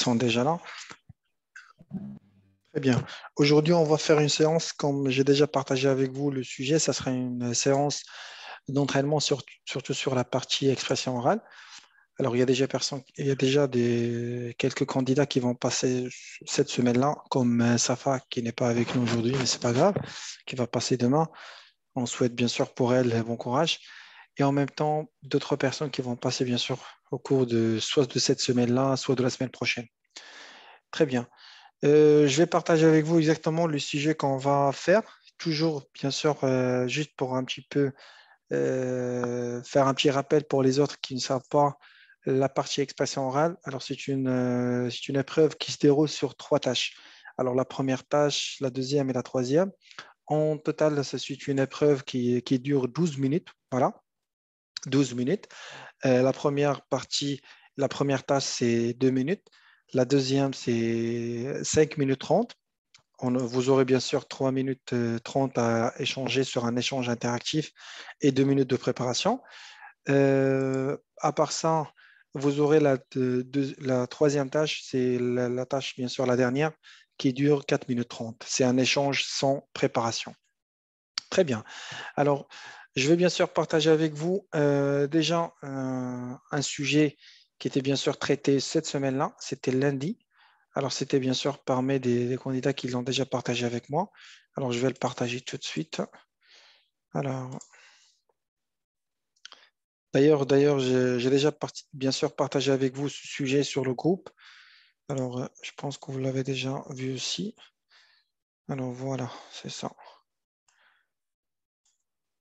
sont déjà là. Très bien. Aujourd'hui, on va faire une séance, comme j'ai déjà partagé avec vous le sujet, ça sera une séance d'entraînement surtout sur la partie expression orale. Alors, il y a déjà quelques candidats qui vont passer cette semaine-là, comme Safa, qui n'est pas avec nous aujourd'hui, mais c'est pas grave, qui va passer demain. On souhaite bien sûr pour elle bon courage. Et en même temps, d'autres personnes qui vont passer bien sûr au cours de soit de cette semaine-là, soit de la semaine prochaine. Très bien. Je vais partager avec vous exactement le sujet qu'on va faire. Toujours, bien sûr, juste pour un petit peu faire un petit rappel pour les autres qui ne savent pas la partie expression orale. Alors, c'est une épreuve qui se déroule sur trois tâches. Alors, la première tâche, la deuxième et la troisième. En total, c'est une épreuve qui dure 12 minutes. Voilà, 12 minutes. La première partie, la première tâche, c'est 2 minutes. La deuxième, c'est 5 minutes 30. Vous aurez bien sûr 3 minutes 30 à échanger sur un échange interactif et 2 minutes de préparation. À part ça, vous aurez la troisième tâche, c'est la tâche, bien sûr, la dernière, qui dure 4 minutes 30. C'est un échange sans préparation. Très bien. Alors, je vais bien sûr partager avec vous déjà un sujet qui était bien sûr traité cette semaine-là. C'était lundi. Alors, c'était bien sûr parmi des candidats qui l'ont déjà partagé avec moi. Alors, je vais le partager tout de suite. Alors, d'ailleurs, j'ai déjà bien sûr partagé avec vous ce sujet sur le groupe. Alors, je pense que vous l'avez déjà vu aussi. Alors, voilà, c'est ça.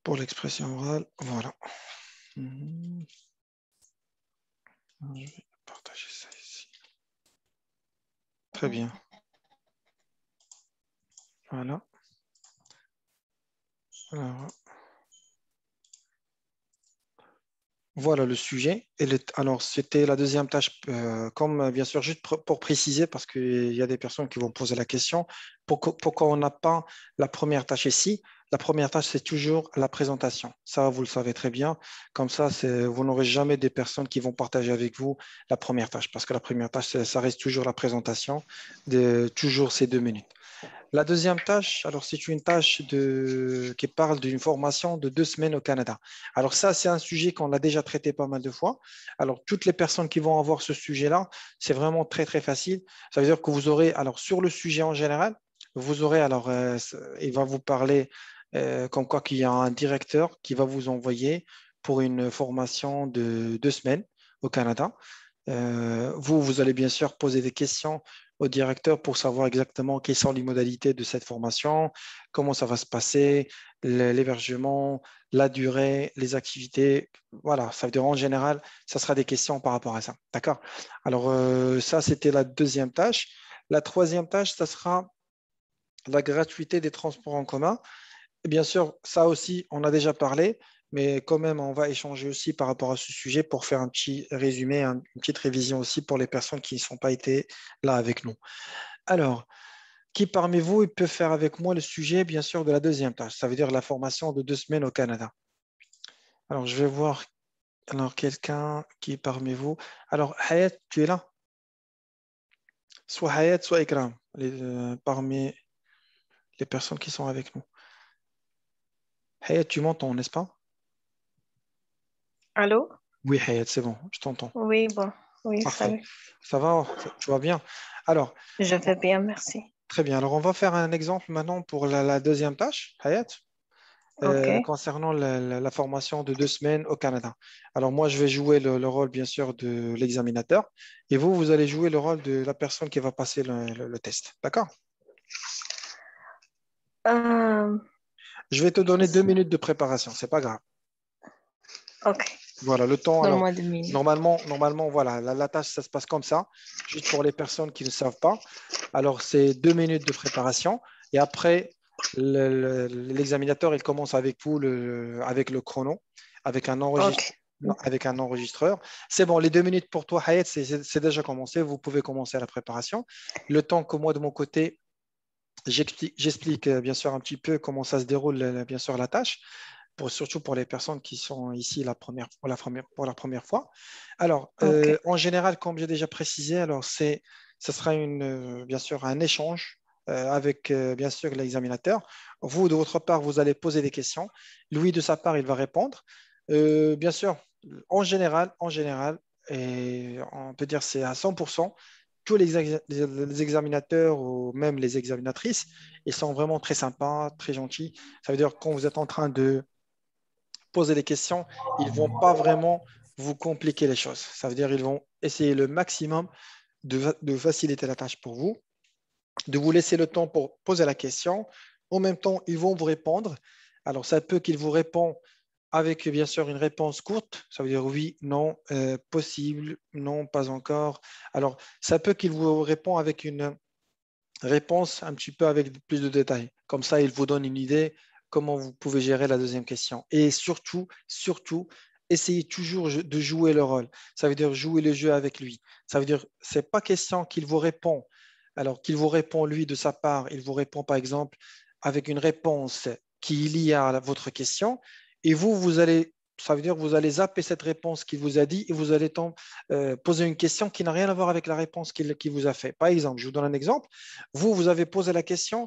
Pour l'expression orale, voilà. Mhm. Je vais partager ça ici. Très bien. Voilà. Alors, voilà le sujet. Alors, c'était la deuxième tâche, comme bien sûr, juste pour préciser, parce qu'il y a des personnes qui vont poser la question, pourquoi on n'a pas la première tâche ici? La première tâche, c'est toujours la présentation. Ça, vous le savez très bien. Comme ça, vous n'aurez jamais des personnes qui vont partager avec vous la première tâche, parce que la première tâche, ça reste toujours la présentation de toujours ces 2 minutes. La deuxième tâche, alors c'est une tâche qui parle d'une formation de 2 semaines au Canada. Alors ça, c'est un sujet qu'on a déjà traité pas mal de fois. Alors toutes les personnes qui vont avoir ce sujet-là, c'est vraiment très très facile. Ça veut dire que vous aurez, alors sur le sujet en général, vous aurez, alors il va vous parler comme quoi qu'il y a un directeur qui va vous envoyer pour une formation de 2 semaines au Canada. Vous allez bien sûr poser des questions au directeur pour savoir exactement quelles sont les modalités de cette formation, comment ça va se passer, l'hébergement, la durée, les activités. Voilà, ça veut dire en général, ça sera des questions par rapport à ça. D'accord? Alors, ça, c'était la deuxième tâche. La troisième tâche, ça sera la gratuité des transports en commun. Bien sûr, ça aussi, on a déjà parlé, mais quand même, on va échanger aussi par rapport à ce sujet pour faire un petit résumé, une petite révision aussi pour les personnes qui ne sont pas été là avec nous. Alors, qui parmi vous il peut faire avec moi le sujet, bien sûr, de la deuxième tâche? Ça veut dire la formation de 2 semaines au Canada. Alors, je vais voir alors quelqu'un qui parmi vous. Alors, Hayat, tu es là? Soit Hayat, soit Ikram, parmi les personnes qui sont avec nous. Hayat, tu m'entends, n'est-ce pas? Allô? Oui, Hayat, c'est bon, je t'entends. Oui, bon. Oui, Parfait. salut. Ça va? Tu vas bien? Alors, Je vais bien, merci. très bien. Alors, on va faire un exemple maintenant pour la deuxième tâche, Hayat, Ok. concernant la formation de 2 semaines au Canada. Alors, moi, je vais jouer le rôle, bien sûr, de l'examinateur et vous allez jouer le rôle de la personne qui va passer le test. D'accord? Euh, Je vais te donner 2 minutes de préparation. C'est pas grave. ok. Voilà, le temps. Alors, Donne-moi 2 minutes. normalement, voilà, la tâche, ça se passe comme ça, juste pour les personnes qui ne savent pas. Alors, c'est 2 minutes de préparation. Et après, l'examinateur, il commence avec vous, avec le chrono, avec un Ok. enregistreur. Avec un enregistreur. C'est bon, les 2 minutes pour toi, Hayat, c'est déjà commencé. Vous pouvez commencer la préparation. Le temps que moi, de mon côté, j'explique bien sûr un petit peu comment ça se déroule, bien sûr, la tâche surtout pour les personnes qui sont ici pour la première fois. Alors, Ok. en général, comme j'ai déjà précisé, alors ce sera bien sûr un échange avec bien sûr l'examinateur. Vous, de votre part, vous allez poser des questions. Lui, de sa part, il va répondre. Bien sûr, en général, et on peut dire c'est à 100%, tous les examinateurs ou même les examinatrices, ils sont vraiment très sympas, très gentils. Ça veut dire que quand vous êtes en train de poser des questions, ils ne vont pas vraiment vous compliquer les choses. Ça veut dire qu'ils vont essayer le maximum de faciliter la tâche pour vous, de vous laisser le temps pour poser la question. En même temps, ils vont vous répondre. Alors, ça peut qu'ils vous répondent avec bien sûr une réponse courte, ça veut dire oui, non, possible, non, pas encore. Alors, ça peut qu'il vous répond avec une réponse un petit peu avec plus de détails. Comme ça, il vous donne une idée comment vous pouvez gérer la deuxième question. Et surtout, surtout, essayez toujours de jouer le rôle. Ça veut dire jouer le jeu avec lui. Ça veut dire, c'est pas question qu'il vous répond. Alors qu'il vous répond lui de sa part, il vous répond par exemple avec une réponse qui est liée à votre question. Et vous allez, ça veut dire que vous allez zapper cette réponse qu'il vous a dit et vous allez poser une question qui n'a rien à voir avec la réponse qu'il vous a fait. Par exemple, je vous donne un exemple. Vous avez posé la question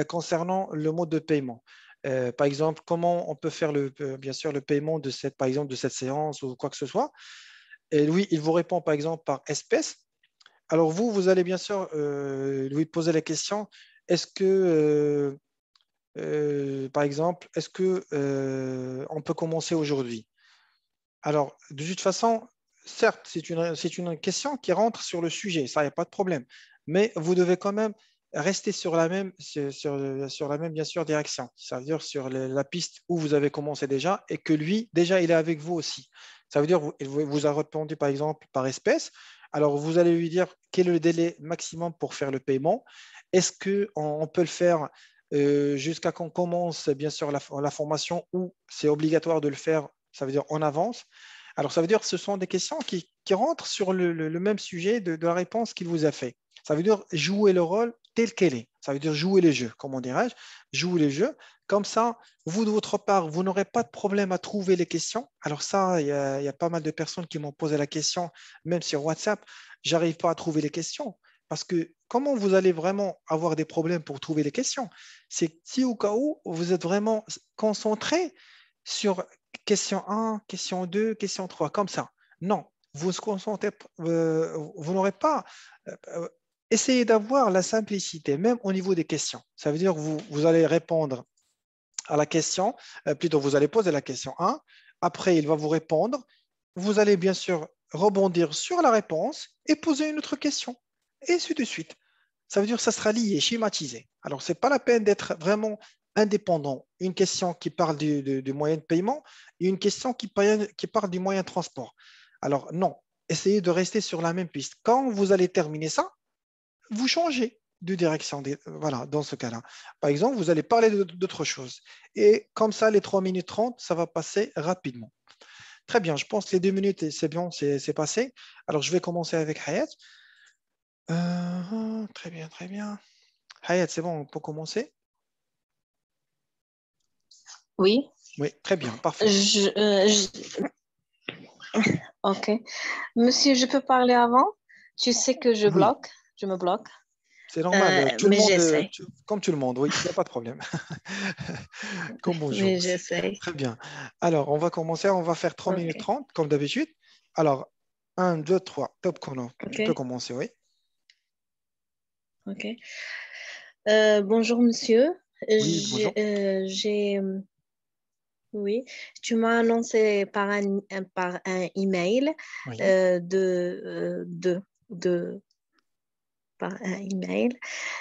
concernant le mode de paiement. Par exemple, comment on peut faire bien sûr le paiement de cette, par exemple, de cette séance ou quoi que ce soit. Et lui, il vous répond par exemple par espèce. Alors vous allez bien sûr lui poser la question, est-ce que, par exemple, est-ce que on peut commencer aujourd'hui? Alors, de toute façon, certes, c'est une question qui rentre sur le sujet, ça, il n'y a pas de problème. Mais vous devez quand même rester sur la même, bien sûr, direction. Ça veut dire sur la piste où vous avez commencé déjà et que lui, déjà, il est avec vous aussi. Ça veut dire qu'il vous a répondu, par exemple, par espèce. Alors, vous allez lui dire quel est le délai maximum pour faire le paiement. Est-ce qu'on peut le faire jusqu'à qu'on commence, bien sûr, la formation ou c'est obligatoire de le faire, ça veut dire en avance. Alors, ça veut dire que ce sont des questions qui rentrent sur le même sujet de la réponse qu'il vous a fait. Ça veut dire jouer le rôle tel qu'elle est. Ça veut dire jouer les jeux, comment dirais-je, jouer les jeux. Comme ça, vous, de votre part, vous n'aurez pas de problème à trouver les questions. Alors ça, il y a pas mal de personnes qui m'ont posé la question, même sur WhatsApp, j'arrive pas à trouver les questions. Parce que comment vous allez vraiment avoir des problèmes pour trouver les questions? C'est si au cas où vous êtes vraiment concentré sur question 1, question 2, question 3, comme ça. Non, vous se concentrez, vous n'aurez pas. euh, Essayez d'avoir la simplicité, même au niveau des questions. Ça veut dire que vous allez répondre à la question, plutôt vous allez poser la question 1, après il va vous répondre, vous allez bien sûr rebondir sur la réponse et poser une autre question, et ainsi de suite. Ça veut dire que ça sera lié, schématisé. Alors, ce n'est pas la peine d'être vraiment indépendant. Une question qui parle du moyen de paiement et une question qui parle du moyen de transport. Alors, non, essayez de rester sur la même piste. Quand vous allez terminer ça, vous changez de direction. Voilà, dans ce cas-là. Par exemple, vous allez parler d'autre chose. Et comme ça, les 3 minutes 30, ça va passer rapidement. Très bien, je pense que les 2 minutes, c'est bon, c'est passé. Alors, je vais commencer avec Hayat. Très bien, très bien. Hayat, c'est bon, on peut commencer? Oui. Oui, très bien, parfait. Je, ok. Monsieur, je peux parler avant? Tu sais que Oui, je me bloque, c'est normal. Tout le mais monde, j'essaie. comme tout le monde, oui, il n'y a pas de problème. Comme bonjour Mais aussi. j'essaie. Très bien. Alors, on va commencer, on va faire 3 minutes Ok. 30, comme d'habitude. Alors, 1, 2, 3, top chrono. Tu peux Ok. commencer, oui. Ok. Bonjour, monsieur. Oui, bonjour. J'ai, oui, tu m'as annoncé par un email Oui, euh, de, euh, de, de, par un email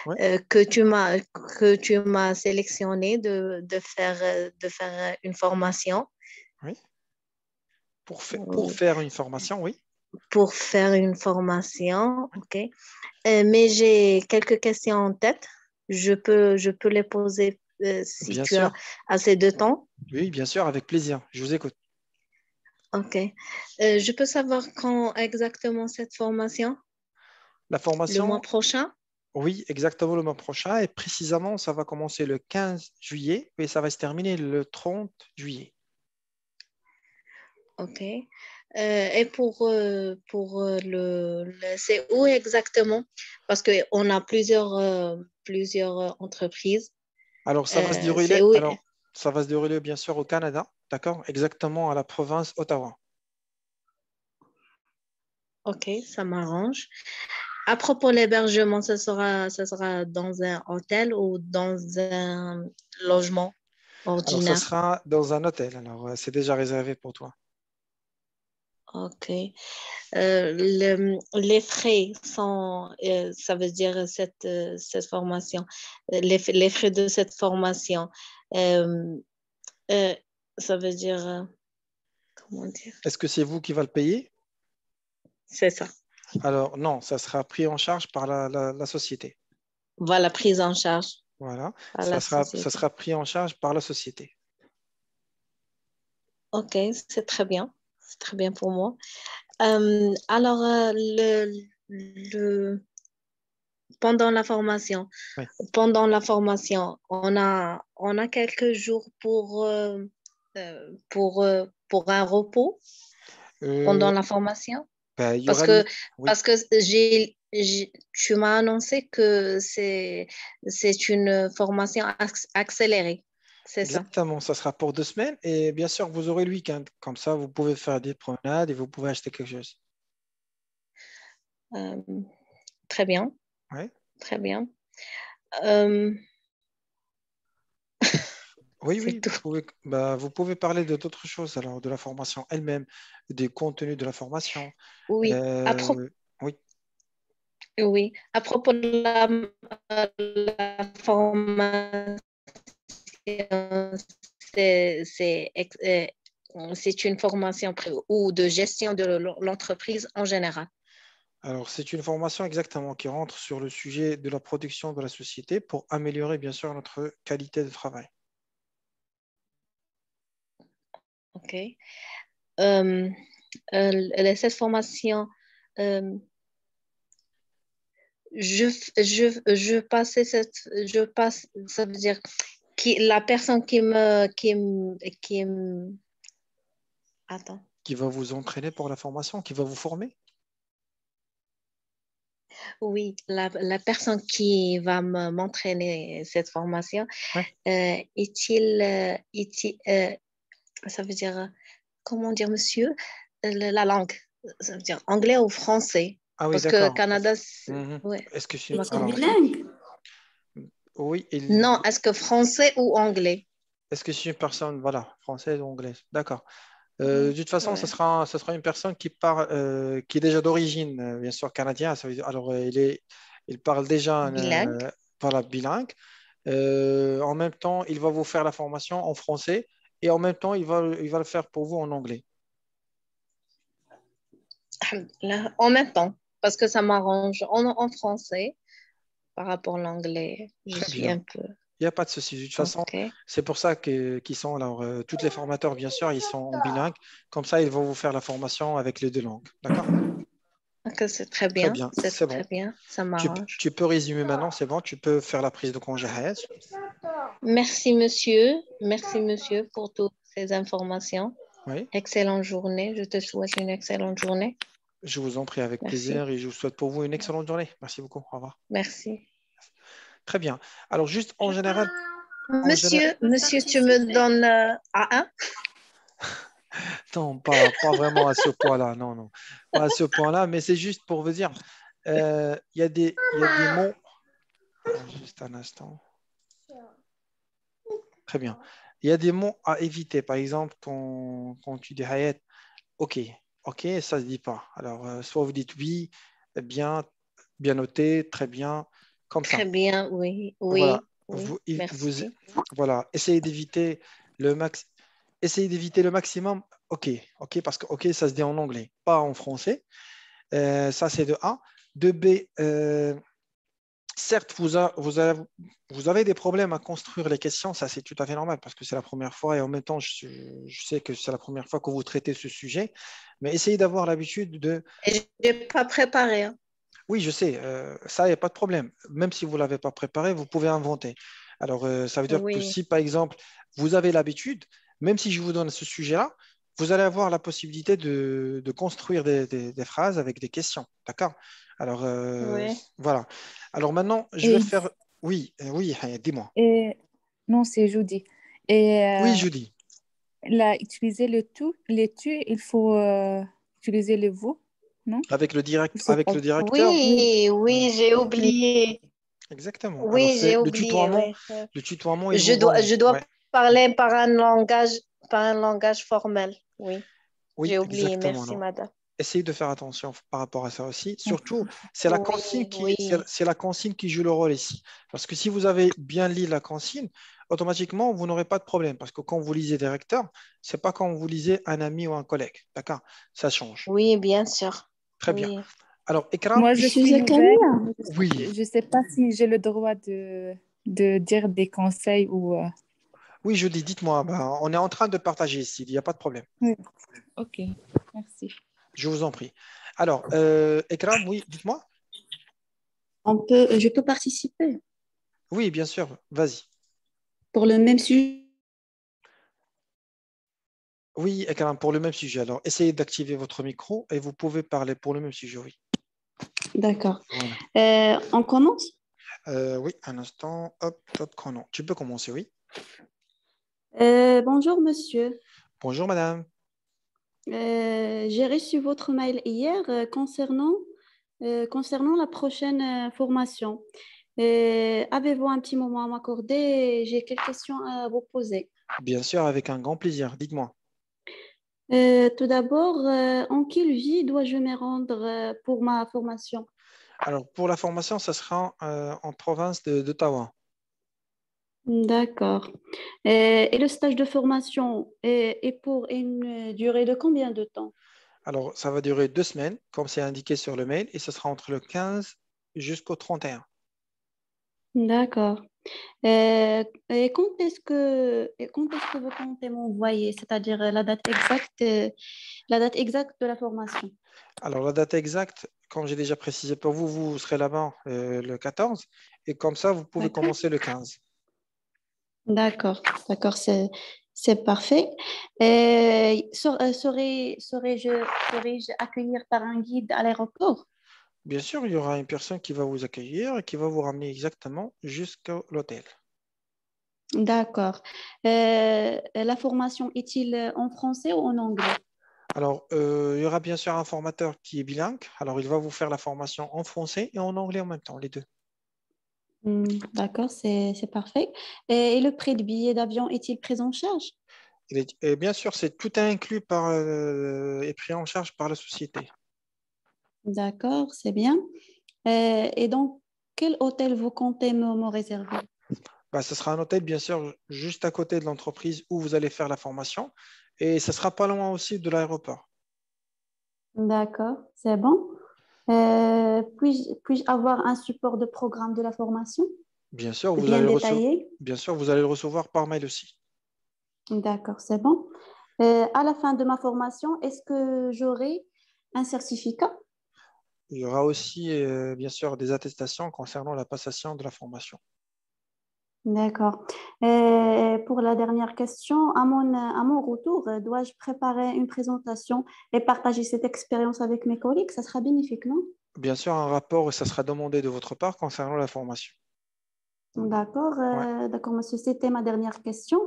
oui, que tu m'as sélectionné de faire une formation. oui. Pour euh, faire une formation, oui, pour faire une formation, ok. Mais j'ai quelques questions en tête. Je peux les poser si bien tu as sûr. assez de temps. Oui, bien sûr, avec plaisir. Je vous écoute. Ok. Je peux savoir quand exactement cette formation? La Le mois formation, prochain? oui, exactement le mois prochain. Et précisément, ça va commencer le 15 juillet et ça va se terminer le 30 juillet. Ok. Et c'est où exactement? Parce qu'on a plusieurs entreprises. Alors, C'est où? ça va se dérouler bien sûr au Canada, d'accord? Exactement à la province Ottawa. Ok, ça m'arrange. À propos de l'hébergement, ça sera dans un hôtel ou dans un logement Alors, ça ordinaire? sera dans un hôtel. Alors, c'est déjà réservé pour toi. Ok. Les frais sont, ça veut dire cette formation, les frais de cette formation, euh, euh, ça veut dire, comment dire? Est-ce que c'est vous qui va le payer? C'est ça. Alors, non, ça sera pris en charge par la société. Voilà, prise en charge Voilà, par la ça société. sera pris en charge par la société. Ok, c'est très bien. C'est très bien pour moi. Alors, pendant la formation, Oui. on a quelques jours pour un repos pendant Euh, la formation. ben, il y Parce aura que, oui, parce que tu m'as annoncé que c'est une formation accélérée. C'est ça. exactement. Ça sera pour 2 semaines et bien sûr, vous aurez le week-end. Comme ça, vous pouvez faire des promenades et vous pouvez acheter quelque chose. Euh, Très bien, Oui, très bien. Euh, oui, c'est oui, tout. vous pouvez parler de d'autres choses, alors de la formation elle-même, des contenus de la formation. Oui, à propos, Euh, oui, oui, à propos de la formation, c'est c'est ex- euh, c'est une formation ou de gestion de l'entreprise en général. alors c'est une formation exactement qui rentre sur le sujet de la production de la société pour améliorer bien sûr notre qualité de travail. OK. Cette formation, euh, je passe, ça veut dire la personne attends. Qui va vous entraîner pour la formation, qui va vous former. Oui, la personne qui va m'entraîner cette formation, Ouais. ça veut dire, comment dire, monsieur, la langue, ça veut dire anglais ou français? Ah oui, Parce que d'accord. Canada, Mhm. ouais, Est-ce que tu c'est... m'as Ils sont Alors, compris. bilingues. oui, Non, est-ce que français ou anglais? est-ce que c'est une personne, voilà, française ou anglaise? D'accord. De toute façon, Ouais. ce sera une personne qui parle, qui est déjà d'origine, bien sûr, canadienne. Alors, il parle déjà Bilingue. voilà, bilingue. En même temps, il va vous faire la formation en français et en même temps, il va le faire pour vous en anglais. Là, en même temps, parce que ça m'arrange en français par rapport à l'anglais. Je Très suis bien. un peu. Il n'y a pas de souci. De toute façon, OK. c'est pour ça qu'ils sont, alors, tous les formateurs, bien sûr, ils sont en bilingue. Comme ça, ils vont vous faire la formation avec les deux langues. D'accord? OK, c'est très Très bien. bien. C'est C'est très bon. bien. Ça m'arrange. Tu peux résumer maintenant, c'est bon. Tu peux faire la prise de congé Hayat. Merci, monsieur. Merci, monsieur, pour toutes ces informations. Oui. Excellente journée. Je te souhaite une excellente journée. Je vous en prie avec Merci. plaisir et je vous souhaite pour vous une excellente journée. Merci beaucoup. Au revoir. Merci. Très bien. Alors, juste en général, Monsieur, tu me donnes A1? non, pas vraiment à ce point-là. Non, non, pas à ce point-là, mais c'est juste pour vous dire, il y a des mots. Alors, juste un instant. Très bien. Il y a des mots à éviter. Par exemple, quand tu dis Hayat, OK, OK, ça ne se dit pas. Alors, soit vous dites oui, bien, bien noté, très bien, comme Très ça. bien, oui, Voilà. oui, oui. Merci. Voilà. Essayez d'éviter le maximum. OK, OK, parce que OK, ça se dit en anglais, pas en français. Ça, c'est de A. De B, certes, vous avez des problèmes à construire les questions, ça c'est tout à fait normal parce que c'est la première fois et en même temps, je sais que c'est la première fois que vous traitez ce sujet, mais essayez d'avoir l'habitude de... Et je n'ai pas préparé, hein. Oui, je sais, ça, il n'y a pas de problème. Même si vous ne l'avez pas préparé, vous pouvez inventer. Alors, ça veut dire que Oui, si, par exemple, vous avez l'habitude, même si je vous donne ce sujet-là, vous allez avoir la possibilité de construire des phrases avec des questions. D'accord? Alors, Oui. voilà. Alors maintenant, je vais Et, faire... Oui, oui, dis-moi. et- non, c'est jeudi. Et Oui, Judy. là, utiliser les tu, il faut utiliser le vous, non? Je sais Avec pas. le directeur. Oui, Oui, oui, j'ai oui. oublié. Exactement. Alors, Oui, c'est j'ai oublié, oui. le tutoiement, il vous va... Je dois Ouais. parler par un langage formel. Oui, Oui, j'ai oublié. exactement. Merci, Alors, madame. essayez de faire attention par rapport à ça aussi. Surtout, Merci. Oui, oui. c'est la consigne qui joue le rôle ici. Parce que si vous avez bien lu la consigne, automatiquement, vous n'aurez pas de problème. Parce que quand vous lisez directeur, c'est pas quand vous lisez un ami ou un collègue. D'accord? Ça change. Oui, bien sûr. Très bien. Oui. Alors, Ekram, Moi, je Monsieur suis nouvelle. Zakaria. oui, Je sais pas si j'ai le droit de dire des conseils ou... oui, je dis, dites-moi, ben, on est en train de partager ici, il n'y a pas de problème. Oui. Ok, merci. Je vous en prie. Alors, Ekram, oui, dites-moi. Je peux participer Oui, bien sûr, vas-y. pour le même sujet. Oui, Ekram, pour le même sujet. Alors, essayez d'activer votre micro et vous pouvez parler pour le même sujet, oui. D'accord. Voilà. On commence? Oui, un instant. Hop, top chrono. Tu peux commencer, oui. Bonjour, monsieur. Bonjour, madame. J'ai reçu votre mail hier concernant la prochaine formation. Avez-vous un petit moment à m'accorder? J'ai quelques questions à vous poser. Bien sûr, avec un grand plaisir. Dites-moi. Tout d'abord, en quelle ville dois-je me rendre pour ma formation? Alors, pour la formation, ça sera en province d'Ottawa. D'accord. Et le stage de formation est pour une durée de combien de temps? Alors, ça va durer 2 semaines, comme c'est indiqué sur le mail, et ce sera entre le 15 jusqu'au 31. D'accord. Et quand est-ce que vous comptez m'envoyer, c'est-à-dire la date exacte de la formation? Alors, la date exacte, comme j'ai déjà précisé pour vous, vous serez là-bas le 14, et comme ça, vous pouvez D'accord. commencer le 15. D'accord, d'accord, c'est parfait. Serais-je accueillir par un guide à l'aéroport? Bien sûr, il y aura une personne qui va vous accueillir et qui va vous ramener exactement jusqu'à l'hôtel. D'accord. La formation est-il en français ou en anglais? Alors, il y aura bien sûr un formateur qui est bilingue. Alors, il va vous faire la formation en français et en anglais en même temps, les deux. D'accord, c'est parfait. Et le prix de billet d'avion est-il pris en charge? Et bien sûr, c'est tout inclus et pris en charge par la société. D'accord, c'est bien. Et donc, quel hôtel vous comptez me réserver? Bah, ce sera un hôtel, bien sûr, juste à côté de l'entreprise où vous allez faire la formation. Et ce sera pas loin aussi de l'aéroport. D'accord, c'est bon. Puis-je avoir un support de programme de la formation Bien sûr, bien détaillé? bien sûr, vous allez le recevoir par mail aussi. D'accord, c'est bon. À la fin de ma formation, est-ce que j'aurai un certificat? Il y aura aussi, bien sûr, des attestations concernant la passation de la formation. D'accord. Pour la dernière question, à mon retour, dois-je préparer une présentation et partager cette expérience avec mes collègues? Ça sera bénéfique, non? Bien sûr, un rapport, et ça sera demandé de votre part concernant la formation. D'accord, Ouais. d'accord, monsieur. C'était ma dernière question.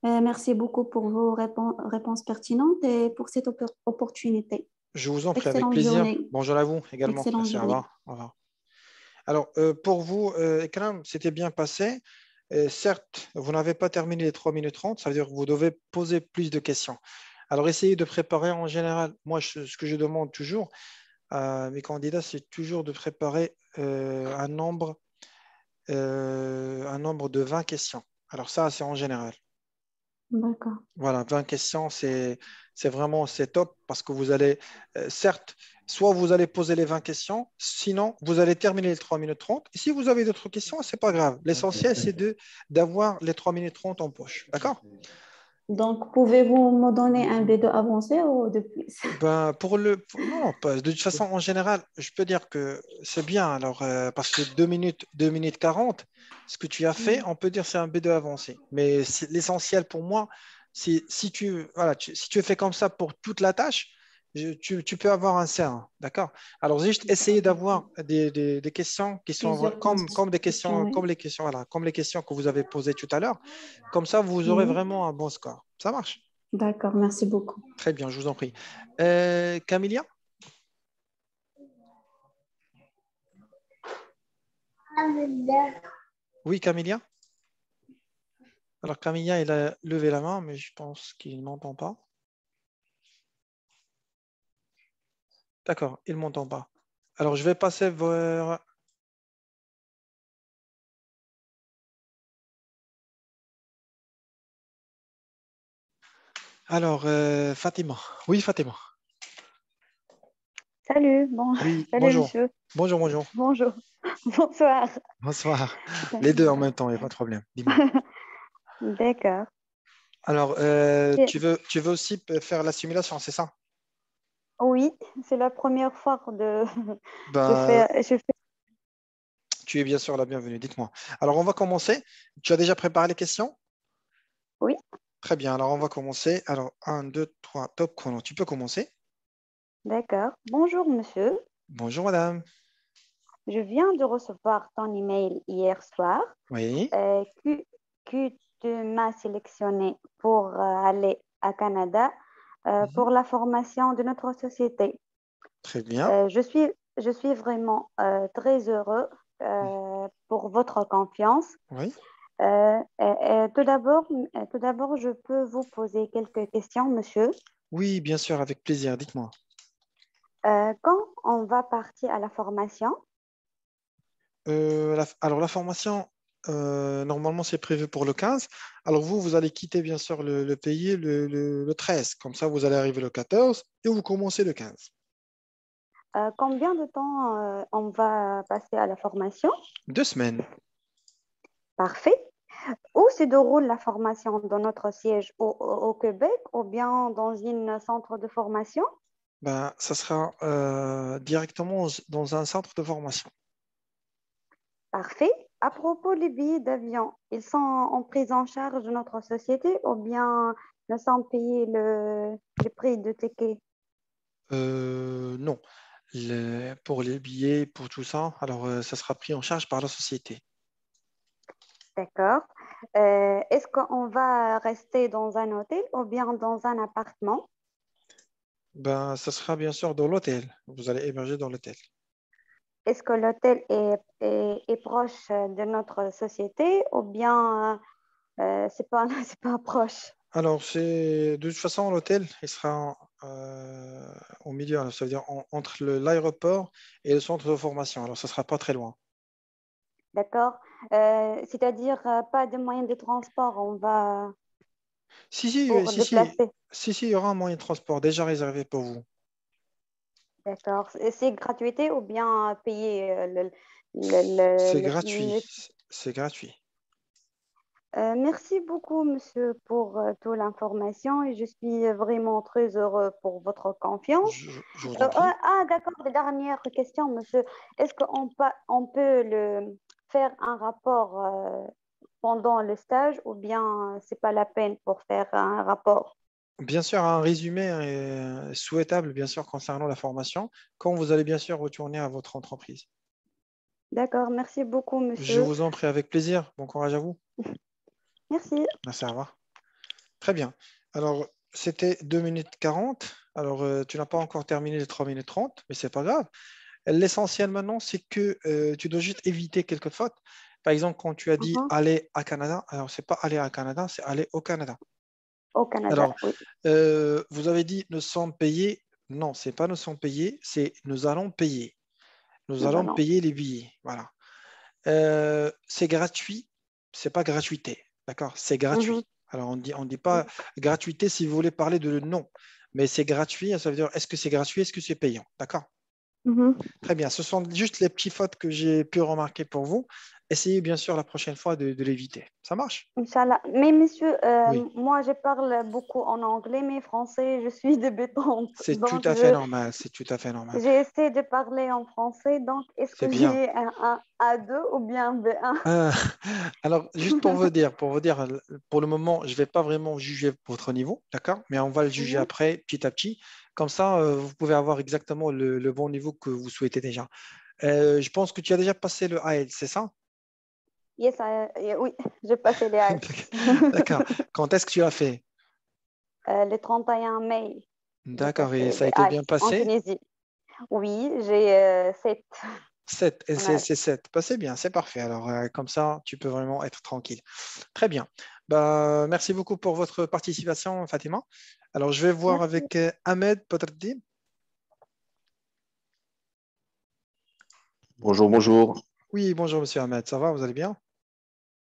Merci beaucoup pour vos réponses pertinentes et pour cette opportunité. Je vous en prie, avec Excellente plaisir. journée. Bonjour à vous également. Excellente Merci, au journée. revoir. Au revoir. Alors, pour vous, Ekram, c'était bien passé. Certes, vous n'avez pas terminé les 3 minutes 30, ça veut dire que vous devez poser plus de questions. Alors, essayez de préparer en général. Moi, ce que je demande toujours à mes candidats, c'est toujours de préparer un nombre de 20 questions. Alors, ça, c'est en général. D'accord. Voilà, 20 questions, c'est top parce que vous allez, certes, soit vous allez poser les 20 questions, sinon vous allez terminer les 3 minutes 30. Et si vous avez d'autres questions, c'est pas grave. L'essentiel, c'est d'avoir les 3 minutes 30 en poche. D'accord? Donc, pouvez-vous me donner un B2 avancé ou de plus? Ben, non, de toute façon, en général, je peux dire que c'est bien. Alors, parce que 2 minutes 40, ce que tu as fait, on peut dire c'est un B2 avancé. Mais l'essentiel pour moi, si tu fais comme ça pour toute la tâche, tu peux avoir un C1, d'accord? Alors, juste essayer d'avoir des questions qui sont Plusieurs comme des questions, oui. comme les questions que vous avez posées tout à l'heure. Comme ça, vous aurez Oui. vraiment un bon score. Ça marche? D'accord, merci beaucoup. Très bien, je vous en prie. Camilia? Oui, Camilia? Alors, Camilia, il a levé la main, mais je pense qu'il ne m'entend pas. D'accord, il ne m'entend pas. Alors, je vais passer vers... Alors, Fatima. Oui, Fatima. Salut, Oui, salut bonjour. monsieur. Bonjour, bonjour. Bonjour. Bonsoir. Bonsoir. Les deux en même temps, il n'y a pas de problème. Dis-moi. D'accord. Alors, C'est- tu veux aussi faire la simulation, c'est ça? Oui, c'est la première fois de Bah, je fais. tu es bien sûr la bienvenue, dites-moi. Alors, on va commencer. Tu as déjà préparé les questions? Oui, Très bien, alors on va commencer. Alors, un, 2, 3, top chrono. Tu peux commencer. d'accord. Bonjour monsieur. Bonjour, madame. Je viens de recevoir ton email hier soir Oui, que tu m'as sélectionné pour aller à Canada mhm, pour la formation de notre société. très bien. Je suis vraiment très heureux pour votre confiance. Oui, Tout d'abord, je peux vous poser quelques questions, monsieur. oui, bien sûr, avec plaisir. Dites-moi. Quand on va partir à la formation, Alors, la formation, normalement, c'est prévu pour le 15. Alors, vous allez quitter, bien sûr, le pays le 13. Comme ça, vous allez arriver le 14 et vous commencez le 15. combien de temps on va passer à la formation? 2 semaines. Parfait. Où se déroule la formation? Dans notre siège au Québec ou bien dans un centre de formation? Ben, ça sera directement dans un centre de formation. Parfait. À propos des billets d'avion, ils sont en prise en charge de notre société ou bien nous sommes payés le prix de ticket? Non. Pour les billets, pour tout ça, alors ça sera pris en charge par la société. D'accord. Est-ce qu'on va rester dans un hôtel ou bien dans un appartement? Ben, ça sera bien sûr dans l'hôtel. Vous allez héberger dans l'hôtel. Est-ce que l'hôtel est proche de notre société ou bien c'est pas, c'est pas proche? Alors, c'est de toute façon, l'hôtel, il sera au milieu, alors, ça veut dire entre l'aéroport et le centre de formation. Alors, ça ne sera pas très loin. D'accord. C'est-à-dire pas de moyen de transport, on va pour déplacer. Si, il y aura un moyen de transport déjà réservé pour vous. D'accord. C'est gratuité ou bien payer C'est le- gratuit. C'est gratuit. Merci beaucoup, monsieur, pour toute l'information et je suis vraiment très heureux pour votre confiance. Je vous en prie. D'accord, la dernière question, monsieur. Est-ce on peut faire un rapport pendant le stage ou bien c'est pas la peine pour faire un rapport? Bien sûr, un résumé est souhaitable, bien sûr, concernant la formation, quand vous allez bien sûr retourner à votre entreprise. D'accord, merci beaucoup, Je monsieur. vous en prie avec plaisir. Bon courage à vous. Merci. Merci, au revoir. Très bien. Alors, c'était 2 minutes 40. Alors, tu n'as pas encore terminé les 3 minutes 30, mais c'est pas grave. L'essentiel maintenant, c'est que tu dois juste éviter quelques fautes. Par exemple, quand tu as dit Mhm. aller à Canada, alors c'est pas aller à Canada, c'est aller au Canada. Au Canada, Alors, oui. vous avez dit nous sommes payés. Non, c'est pas nous sommes payés, c'est nous allons payer. Nous Nous allons allons. payer les billets. Voilà. C'est gratuit, c'est pas gratuité. D'accord? C'est Mhm. gratuit. Alors, on dit pas gratuité si vous voulez parler de non, mais c'est gratuit, ça veut dire est-ce que c'est gratuit, est-ce que c'est payant? D'accord? Mhm. Très bien. Ce sont juste les petites fautes que j'ai pu remarquer pour vous. essayez bien sûr la prochaine fois de l'éviter. Ça marche? Inch'Allah. Mais monsieur, Oui, moi, je parle beaucoup en anglais, mais français, je suis débutante. c'est tout Donc, à fait normal. C'est tout à fait normal. j'ai essayé de parler en français. Donc, est-ce C'est que bien. j'ai un A2 ou bien B1? Euh, alors, juste pour vous dire, pour le moment, je ne vais pas vraiment juger votre niveau, d'accord? Mais on va le juger Mhm. après, petit à petit. Comme ça, vous pouvez avoir exactement le bon niveau que vous souhaitez déjà. Je pense que tu as déjà passé le IELTS, c'est ça? Yes, oui, j'ai passé les IELTS. D'accord. Quand est-ce que tu as fait? Le 31 mai, j'ai D'accord. Et passé ça a les été bien IELTS en passé? Tunisie. Oui, j'ai 7 7, en IELTS. c'est 7. Bah, c'est bien, c'est parfait. Alors, comme ça, tu peux vraiment être tranquille. Très bien. Bah, merci beaucoup pour votre participation, Fatima. Alors, je vais voir Merci. avec Ahmed Potardin. Bonjour, bonjour. Oui, bonjour, monsieur Ahmed. Ça va, vous allez bien?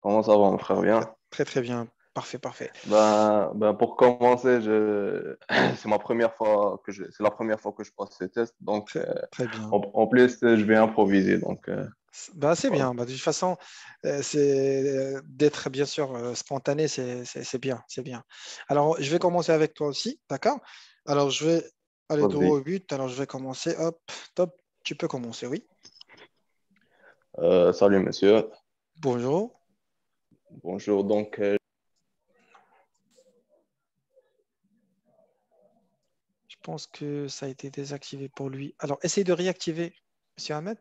Comment ça va, mon frère? Très, Bien? très, très bien. Parfait, parfait. Pour commencer, c'est c'est la première fois que je passe ce test. Donc, Très, très bien. en plus, je vais improviser. Donc, Bah, c'est voilà. bien. Bah, de toute façon, c'est d'être bien sûr spontané, c'est bien, c'est bien. Alors, je vais commencer avec toi aussi, d'accord? Alors, je vais aller droit Vas-y. au but. Alors, je vais commencer. Hop, top. Tu peux commencer, oui. Salut, monsieur. Bonjour. Bonjour. Donc, Je pense que ça a été désactivé pour lui. Alors, essaye de réactiver, monsieur Ahmed.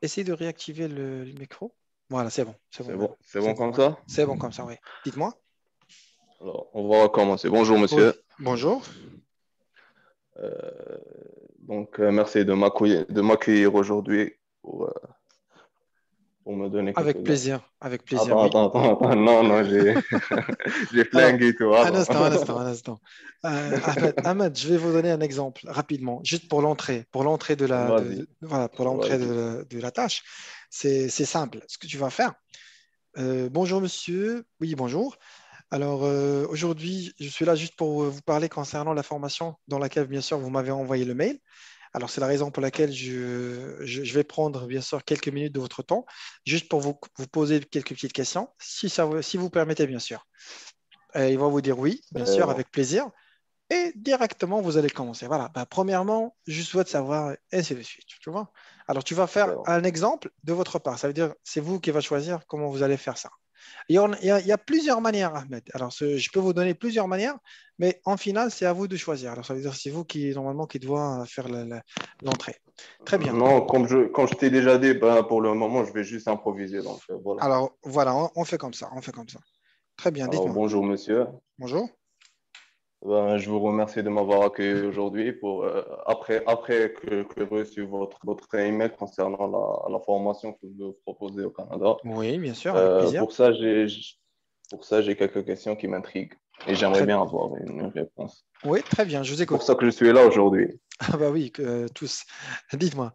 Essaye de réactiver le micro. Voilà, c'est bon. C'est bon c'est maintenant. bon, c'est C'est bon bon, comme ouais. ça? C'est bon comme ça, oui. Dites-moi. Alors, on va recommencer. Bonjour, Oui. monsieur. Bonjour. Euh, Merci de m'accueillir aujourd'hui pour me donner quelques Avec infos. plaisir. Avec plaisir, Attends, oui. attends, attends, attends. Non, non, j'ai Alors, flingué tout. un Attends. instant, un instant, un instant. Ahmed, je vais vous donner un exemple rapidement, juste pour l'entrée Vas-y, voilà, pour l'entrée vas-y. de la tâche. C'est simple. Ce que tu vas faire. Bonjour, monsieur. Oui, bonjour. Alors, aujourd'hui, je suis là juste pour vous parler concernant la formation dans laquelle, bien sûr, vous m'avez envoyé le mail. Alors, c'est la raison pour laquelle je vais prendre, bien sûr, quelques minutes de votre temps, juste pour vous poser quelques petites questions, si vous permettez, bien sûr. Il va vous dire oui, bien C'est sûr, bon, avec plaisir. Et directement, vous allez commencer. Voilà. Ben, premièrement, je souhaite savoir, et ainsi de suite. Tu vois? Alors, tu vas c'est faire bon. un exemple de votre part. Ça veut dire, c'est vous qui va choisir comment vous allez faire ça. Il y a plusieurs manières, Ahmed. Alors, je peux vous donner plusieurs manières, mais en final, c'est à vous de choisir. Alors, ça veut dire, c'est vous qui, normalement, qui doit faire l'entrée. Très bien. Non, comme je t'ai déjà dit, pour le moment, je vais juste improviser. Donc, voilà. Alors, voilà, on fait comme ça. On fait comme ça. Très bien, Alors, dites-moi. bonjour, monsieur. Bonjour. Je vous remercie de m'avoir accueilli aujourd'hui après que j'ai reçu votre email concernant la formation que vous proposez au Canada. Oui, bien sûr, avec plaisir. Pour ça, j'ai quelques questions qui m'intriguent et j'aimerais Très, bien avoir une réponse. oui, très bien, je vous C'est pour écoute. ça que je suis là aujourd'hui. Ah bah oui, tous. Dites-moi.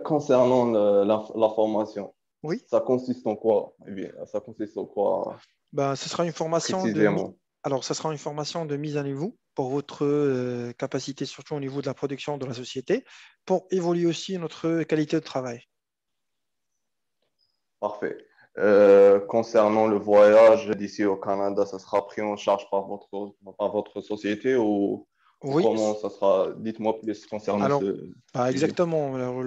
Concernant la formation, Oui. ça consiste en quoi? Eh bien, ça consiste en quoi Ben, ce sera une formation précisément? Alors, ce sera une formation de mise à niveau pour votre capacité, surtout au niveau de la production de la société, pour évoluer aussi notre qualité de travail. Parfait. Concernant le voyage d'ici au Canada, ça sera pris en charge par votre société ou Oui, comment ça sera? Dites-moi plus concernant alors, ce bah, sujet. exactement. Alors,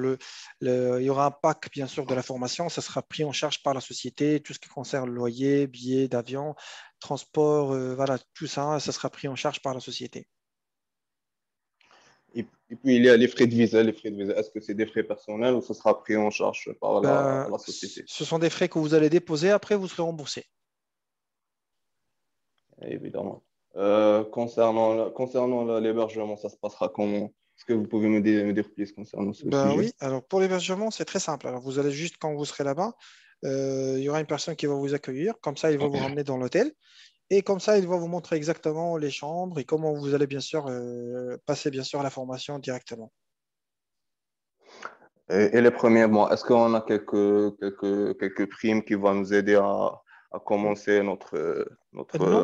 il y aura un pack, bien sûr, de la formation. Ça sera pris en charge par la société. Tout ce qui concerne le loyer, billets d'avion, transport, voilà, tout ça, ça sera pris en charge par la société. Et puis, il y a les frais de visa. Les frais de visa, est-ce que c'est des frais personnels ou ça sera pris en charge par Ben, la société? ce sont des frais que vous allez déposer. Après, vous serez remboursé. Évidemment. Concernant l'hébergement, ça se passera comment? Est-ce que vous pouvez me dire plus concernant ce Ben sujet? oui, alors pour l'hébergement, c'est très simple. Alors vous allez juste, quand vous serez là-bas, il y aura une personne qui va vous accueillir. Comme ça, il va vous ramener dans l'hôtel. Et comme ça, il va vous montrer exactement les chambres et comment vous allez bien sûr passer bien sûr à la formation directement. Et les premiers mois, est-ce qu'on a quelques primes qui vont nous aider à commencer Non,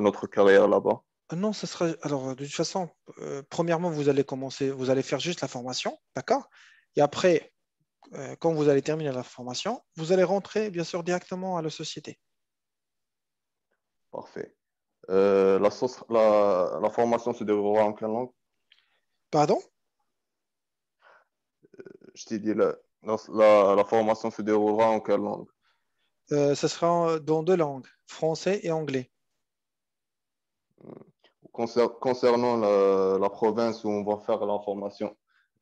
notre carrière là-bas? non, ce sera. Alors, de toute façon, premièrement, vous allez commencer, vous allez faire juste la formation, d'accord? Et après, quand vous allez terminer la formation, vous allez rentrer, bien sûr, directement à la société. Parfait. La formation se déroulera en quelle langue? Pardon? Je t'ai dit, la formation se déroulera en quelle langue? Ce sera dans deux langues, français et anglais. Concernant la province où on va faire la formation,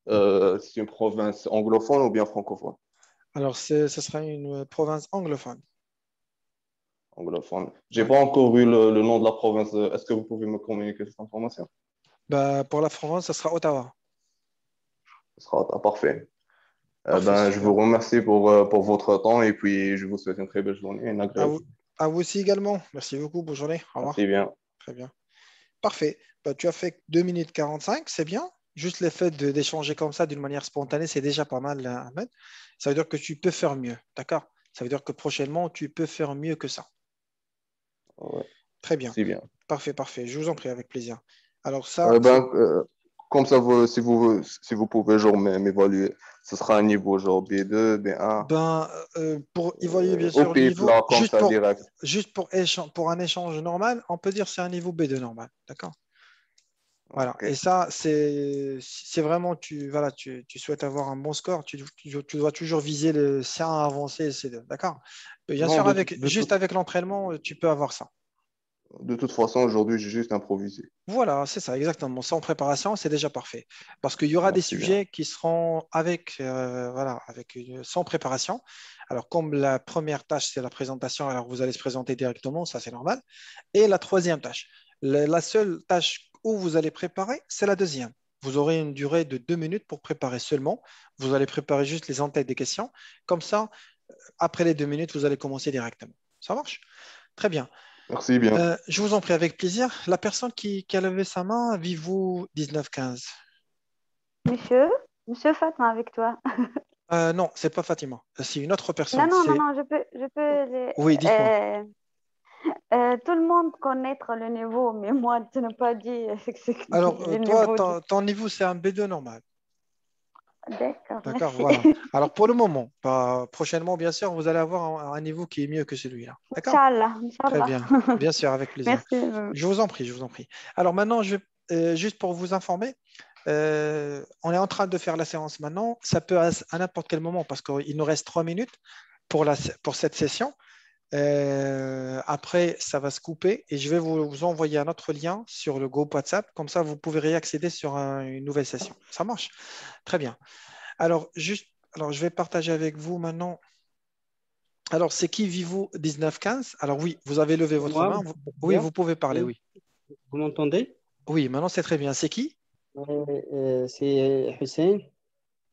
c'est une province anglophone ou bien francophone? Alors, ce sera une province anglophone. Anglophone. J'ai Ouais. pas encore eu le nom de la province. Est-ce que vous pouvez me communiquer cette information? Bah, pour la France, ce sera Ottawa. Ce sera parfait. Parfait, Je super. vous remercie pour votre temps et puis je vous souhaite une très belle journée et une À agréable. vous, à vous aussi également. Merci beaucoup. Bonne journée. Au revoir. Merci bien. Très bien. Parfait. Bah, tu as fait 2 minutes 45, c'est bien. Juste le fait d'échanger comme ça d'une manière spontanée, c'est déjà pas mal, Ahmed. Ça veut dire que tu peux faire mieux. D'accord? Ça veut dire que prochainement, tu peux faire mieux que ça. Ouais, Très bien. c'est bien. Parfait, parfait. Je vous en prie, avec plaisir. Alors ça, Comme ça, si vous pouvez genre m'évaluer, ce sera un niveau genre B2, B1, pour évaluer bien au sûr le pif niveau, là, comme ça, direct. juste pour un échange normal, on peut dire c'est un niveau B2 normal. D'accord? Voilà. Ok. Et ça, c'est vraiment, voilà, tu souhaites avoir un bon score, tu dois toujours viser le C1 avancé et C2. D'accord? Bien Non, sûr, juste avec l'entraînement, tu peux avoir ça. de toute façon, aujourd'hui, j'ai juste improvisé. Voilà, c'est ça, exactement. Sans préparation, c'est déjà parfait. Parce qu'il y aura des Merci bien. sujets qui seront voilà, sans préparation. Alors, comme la première tâche, c'est la présentation, alors vous allez se présenter directement, ça c'est normal. Et la troisième tâche, la seule tâche où vous allez préparer, c'est la deuxième. Vous aurez une durée de 2 minutes pour préparer seulement. Vous allez préparer juste les en-têtes des questions. Comme ça, après les 2 minutes, vous allez commencer directement. Ça marche? Très bien. Merci bien. Je vous en prie avec plaisir. La personne qui a levé sa main, Vivo 1915. Monsieur Fatma avec toi. Non, c'est pas Fatima. C'est une autre Non, personne. non, non, non, je peux. Oui, dites-moi. Tout le monde connaître le niveau, mais moi, tu n'as pas dit c'est Alors, le toi, niveau du. ton niveau, c'est un B2 normal. D'accord, D'accord, merci. voilà. Alors, pour le moment, prochainement, bien sûr, vous allez avoir un niveau qui est mieux que celui-là. D'accord? Inch'Allah, Très Inch'Allah. bien. Bien sûr, avec plaisir. Merci. Je vous en prie, je vous en prie. Alors, maintenant, juste pour vous informer, on est en train de faire la séance maintenant. Ça peut à n'importe quel moment parce qu'il nous reste 3 minutes pour cette session. Après, ça va se couper et je vais vous envoyer un autre lien sur le groupe WhatsApp. Comme ça, vous pouvez réaccéder sur une nouvelle session. Ça marche? Très bien. Alors, je vais partager avec vous maintenant. Alors, c'est qui Vivo 1915? Alors, oui, vous avez levé votre Moi, main. Oui, vous pouvez parler, oui. oui. Vous m'entendez? Oui, maintenant, c'est très bien. C'est qui? C'est Hussein.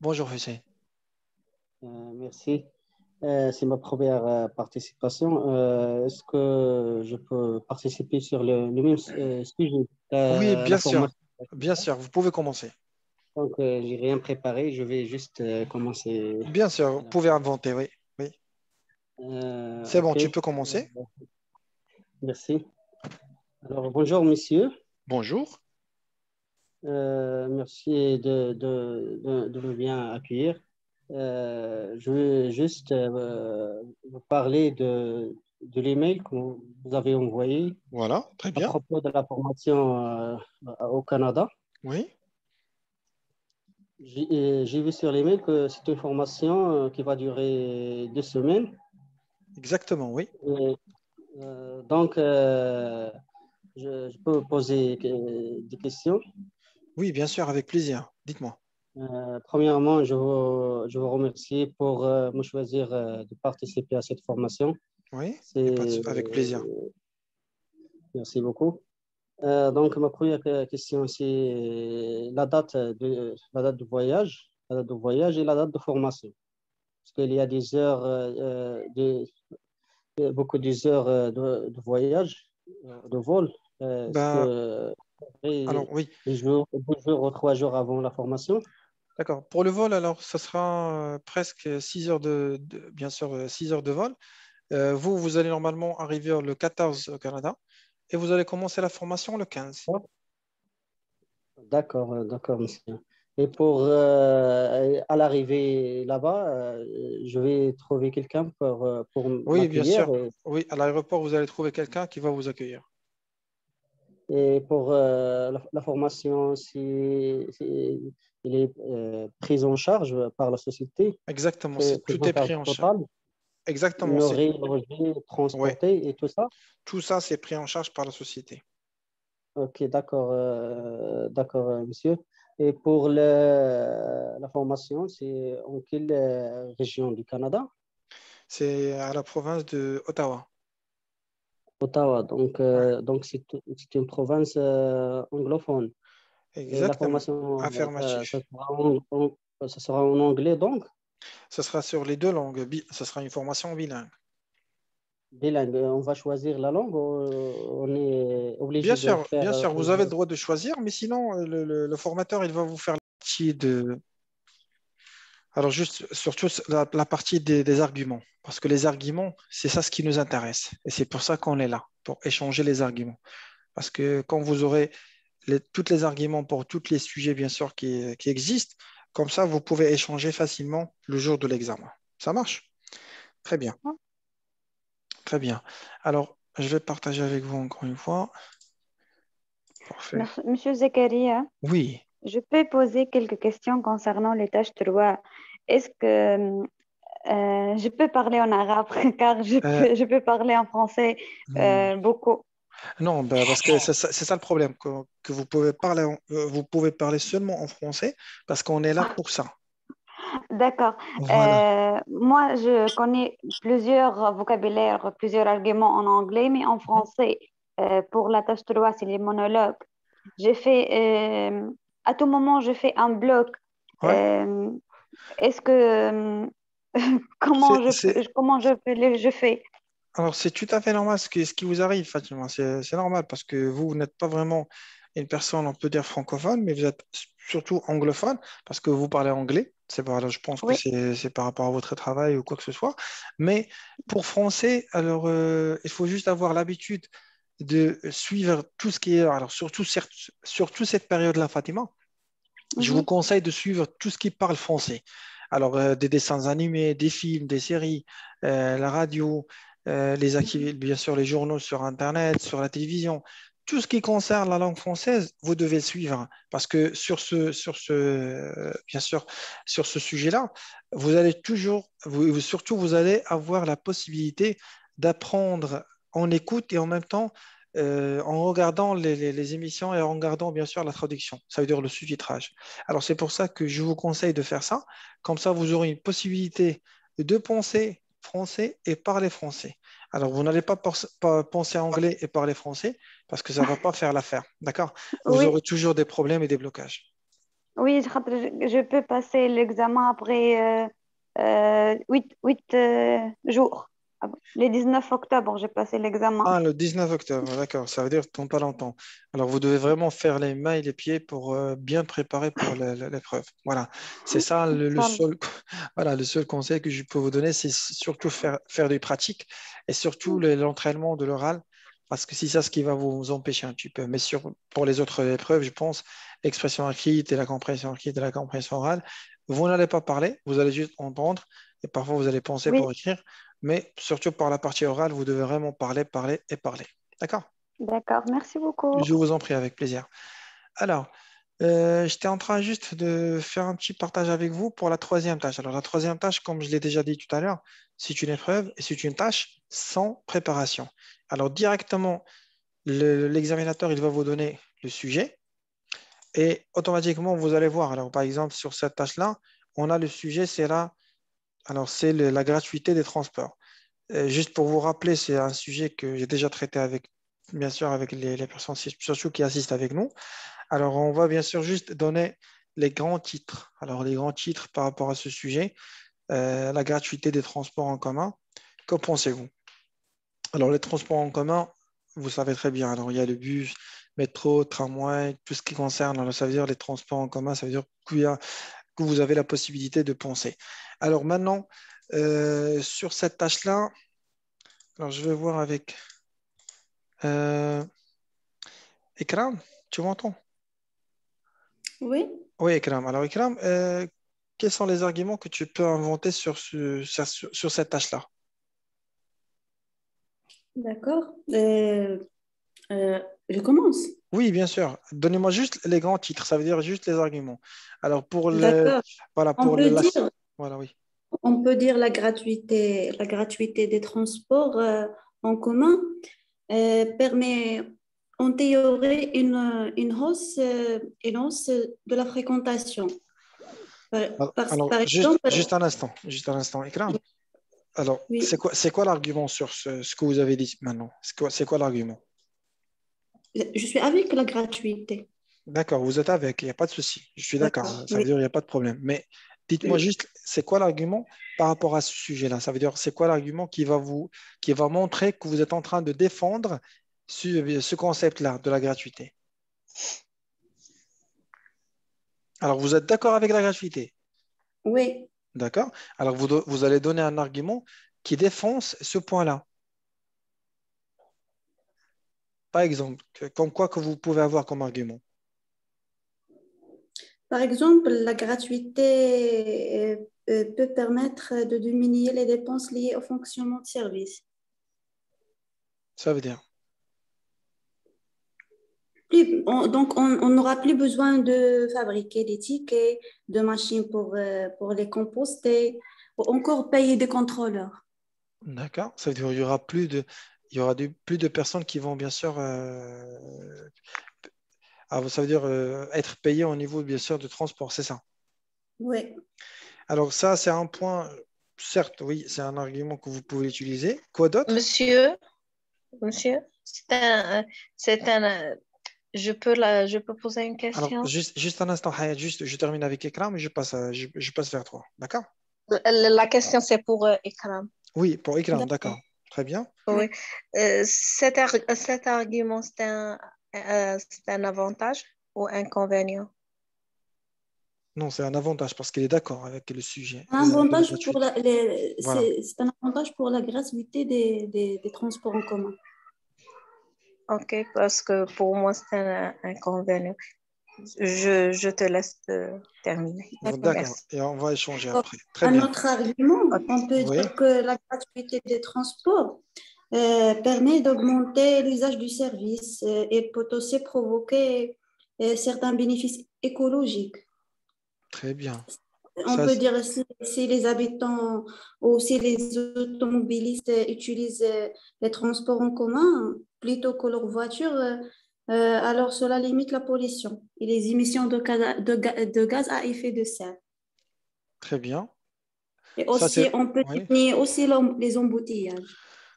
Bonjour, Hussein. Merci. C'est ma première participation. Est-ce que je peux participer sur le même sujet, Oui, la bien sûr. formation? Bien sûr, vous pouvez commencer. Donc, j'ai rien préparé. Je vais juste commencer. Bien sûr, vous pouvez inventer, oui. Oui. C'est bon, OK. tu peux commencer. Merci. Alors, bonjour, monsieur. Bonjour. Merci de me bien accueillir. Je veux juste vous parler de l'email que vous avez envoyé Voilà, très à bien. propos de la formation au Canada. Oui, J'ai vu sur l'email que c'est une formation qui va durer 2 semaines. exactement, oui. Et, donc, je peux poser des questions. Oui, bien sûr, avec plaisir. Dites-moi. Premièrement, je vous remercie pour me choisir de participer à cette formation. Oui, y a pas C'est, avec plaisir. merci beaucoup. Donc, ma première question, c'est la date de voyage, la date de voyage et la date de formation. Parce qu'il y a des heures, beaucoup des heures de voyage, de vol. Est-ce Ben, que alors, oui, 2 jours ou 3 jours avant la formation? d'accord. Pour le vol, alors, ça sera presque 6 heures bien sûr, 6 heures de vol. Vous allez normalement arriver le 14 au Canada et vous allez commencer la formation le 15. D'accord, d'accord, monsieur. Et à l'arrivée là-bas, je vais trouver quelqu'un pour Oui, bien m'accueillir. sûr. Oui, à l'aéroport, vous allez trouver quelqu'un qui va vous accueillir. Et pour la formation, il est pris en charge par la société, Exactement, prise tout en est charge pris en charge. totale, Exactement, nourrir, loger, ouais, transporter et tout ça. tout ça, c'est pris en charge par la société. Ok, d'accord, monsieur. Et pour la formation, c'est en quelle région du Canada? C'est à la province de Ottawa. Ottawa, Ouais, donc c'est une province anglophone. Et la exactement, formation, affirmatif. ça sera en anglais, donc Ce sera sur les deux langues. Ce sera une formation bilingue. bilingue. On va choisir la langue, on est obligé de faire Bien sûr, vous avez le droit de choisir, mais sinon, le formateur, il va vous faire la partie de. Alors, juste, surtout la partie des arguments. Parce que les arguments, c'est ça ce qui nous intéresse. Et c'est pour ça qu'on est là, pour échanger les arguments. Parce que quand vous aurez tous les arguments pour tous les sujets, bien sûr, qui existent, comme ça, vous pouvez échanger facilement le jour de l'examen. Ça marche? Très bien, très bien. Alors, je vais partager avec vous encore une fois. Parfait. Monsieur Zakaria, Oui. je peux poser quelques questions concernant les tâches 3. Est-ce que je peux parler en arabe car Euh, je peux parler en français hmm, beaucoup. non, bah, parce que c'est ça le problème, que vous pouvez parler seulement en français parce qu'on est là pour ça. D'accord. Voilà. Moi, je connais plusieurs vocabulaires, plusieurs arguments en anglais, mais en Mhm. français, pour la tâche 3, c'est les monologues. J'ai fait, à tout moment, je fais un bloc. Ouais. Euh, est-ce que, C'est, c'est- comment je fais? Alors, c'est tout à fait normal ce qui vous arrive, Fatima. C'est normal parce que vous n'êtes pas vraiment une personne, on peut dire francophone, mais vous êtes surtout anglophone parce que vous parlez anglais. C'est pas, alors, je pense que Oui. c'est par rapport à votre travail ou quoi que ce soit. Mais pour français, alors, il faut juste avoir l'habitude de suivre tout ce qui est. Alors, surtout cette période-là, Fatima, je vous Mhm. conseille de suivre tout ce qui parle français. Alors, des dessins animés, des films, des séries, la radio, bien sûr, les journaux sur Internet, sur la télévision. Tout ce qui concerne la langue française, vous devez suivre parce que bien sûr, sur ce sujet-là, vous allez toujours, surtout, vous allez avoir la possibilité d'apprendre en écoute et en même temps en regardant les émissions et en regardant bien sûr la traduction, ça veut dire le sous-titrage. Alors c'est pour ça que je vous conseille de faire ça. Comme ça, vous aurez une possibilité de penser français et parler français. Alors vous n'allez pas penser anglais et parler français parce que ça ne va pas faire l'affaire. D'accord? Vous Oui, aurez toujours des problèmes et des blocages. oui, je peux passer l'examen après 8 jours. Le 19 octobre, j'ai passé l'examen. Ah, le 19 octobre, d'accord, ça veut dire dans pas longtemps. Alors, vous devez vraiment faire les mains et les pieds pour bien préparer pour l'épreuve. Voilà, c'est ça le Inch'Allah. seul, voilà, le seul conseil que je peux vous donner, c'est surtout faire des pratiques et surtout l'entraînement de l'oral, parce que c'est ça ce qui va vous empêcher un petit peu. Mais pour les autres épreuves, je pense, l'expression écrite et la compréhension écrite et la compréhension orale, vous n'allez pas parler, vous allez juste entendre et parfois vous allez penser Oui, pour écrire. Mais surtout par la partie orale, vous devez vraiment parler, parler et parler. D'accord? d'accord. Merci beaucoup. Je vous en prie, avec plaisir. Alors, j'étais en train juste de faire un petit partage avec vous pour la troisième tâche. Alors, la troisième tâche, comme je l'ai déjà dit tout à l'heure, c'est une épreuve et c'est une tâche sans préparation. Alors, directement, l'examinateur, il va vous donner le sujet et automatiquement, vous allez voir. Alors, par exemple, sur cette tâche-là, on a le sujet, c'est la gratuité des transports. Juste pour vous rappeler, c'est un sujet que j'ai déjà traité avec, bien sûr, avec les personnes surtout qui assistent avec nous. Alors, on va bien sûr juste donner les grands titres. Alors, les grands titres par rapport à ce sujet, la gratuité des transports en commun. Qu'en pensez-vous? Alors, les transports en commun, vous savez très bien. Alors, il y a le bus, métro, tramway, tout ce qui concerne, alors, ça veut dire les transports en commun, ça veut dire que vous avez la possibilité de penser. Alors, maintenant, sur cette tâche-là, alors, je vais voir avec Ikram, tu m'entends? Oui, Oui, Ikram. Alors, Ikram, quels sont les arguments que tu peux inventer sur cette tâche-là? D'accord. Je commence. Oui, bien sûr. Donnez-moi juste les grands titres, ça veut dire juste les arguments. Alors, D'accord. voilà, On peut dire, voilà, oui. on peut dire la gratuité des transports en commun permet en théorie une hausse de la fréquentation. Alors, Par exemple, juste un instant, Ikram. Alors, oui, c'est quoi l'argument sur ce que vous avez dit maintenant? C'est quoi l'argument? je suis avec la gratuité. D'accord, vous êtes avec, il n'y a pas de souci. Je suis d'accord, D'accord. ça veut dire il n'y a pas de problème. Mais dites-moi Oui. juste, c'est quoi l'argument par rapport à ce sujet-là? Ça veut dire, c'est quoi l'argument qui va montrer que vous êtes en train de défendre ce concept-là de la gratuité? Alors, vous êtes d'accord avec la gratuité? Oui. D'accord? Alors, vous allez donner un argument qui défonce ce point-là. Par exemple, comme quoi que vous pouvez avoir comme argument? Par exemple, la gratuité peut permettre de diminuer les dépenses liées au fonctionnement de service. Ça veut dire. Donc, on n'aura plus besoin de fabriquer des tickets, de machines pour les composter, ou encore payer des contrôleurs. D'accord? Ça veut dire qu'il y aura plus de personnes qui vont bien sûr ça veut dire être payées au niveau bien sûr du transport, c'est ça. Oui. Alors ça, c'est un point, certes, oui, c'est un argument que vous pouvez utiliser. Quoi d'autre? Monsieur, je peux poser une Alors, question? juste un instant, Hayat, juste, je termine avec Ekram et je passe vers toi. D'accord? La question, c'est pour Ikram. Oui, pour Ekram, D'accord. d'accord. Très bien. Oui. Cet argument, c'est un avantage ou inconvénient? Non, c'est un avantage parce qu'il est d'accord avec le sujet Un de la avantage pour gratuité. Voilà. c'est un avantage pour la gratuité des transports en commun. Ok, parce que pour moi, c'est un inconvénient. Je te laisse terminer. D'accord. D'accord. Merci. Et on va échanger Donc, après. Très un bien. autre argument, on peut Oui. dire que la gratuité des transports permet d'augmenter l'usage du service et peut aussi provoquer certains bénéfices écologiques. Très bien. On Ça, peut dire si les habitants ou si les automobilistes utilisent les transports en commun plutôt que leur voiture, alors cela limite la pollution et les émissions de gaz à effet de serre. très bien. Et Ça, aussi, c'est. on peut Oui. diminuer aussi les embouteillages.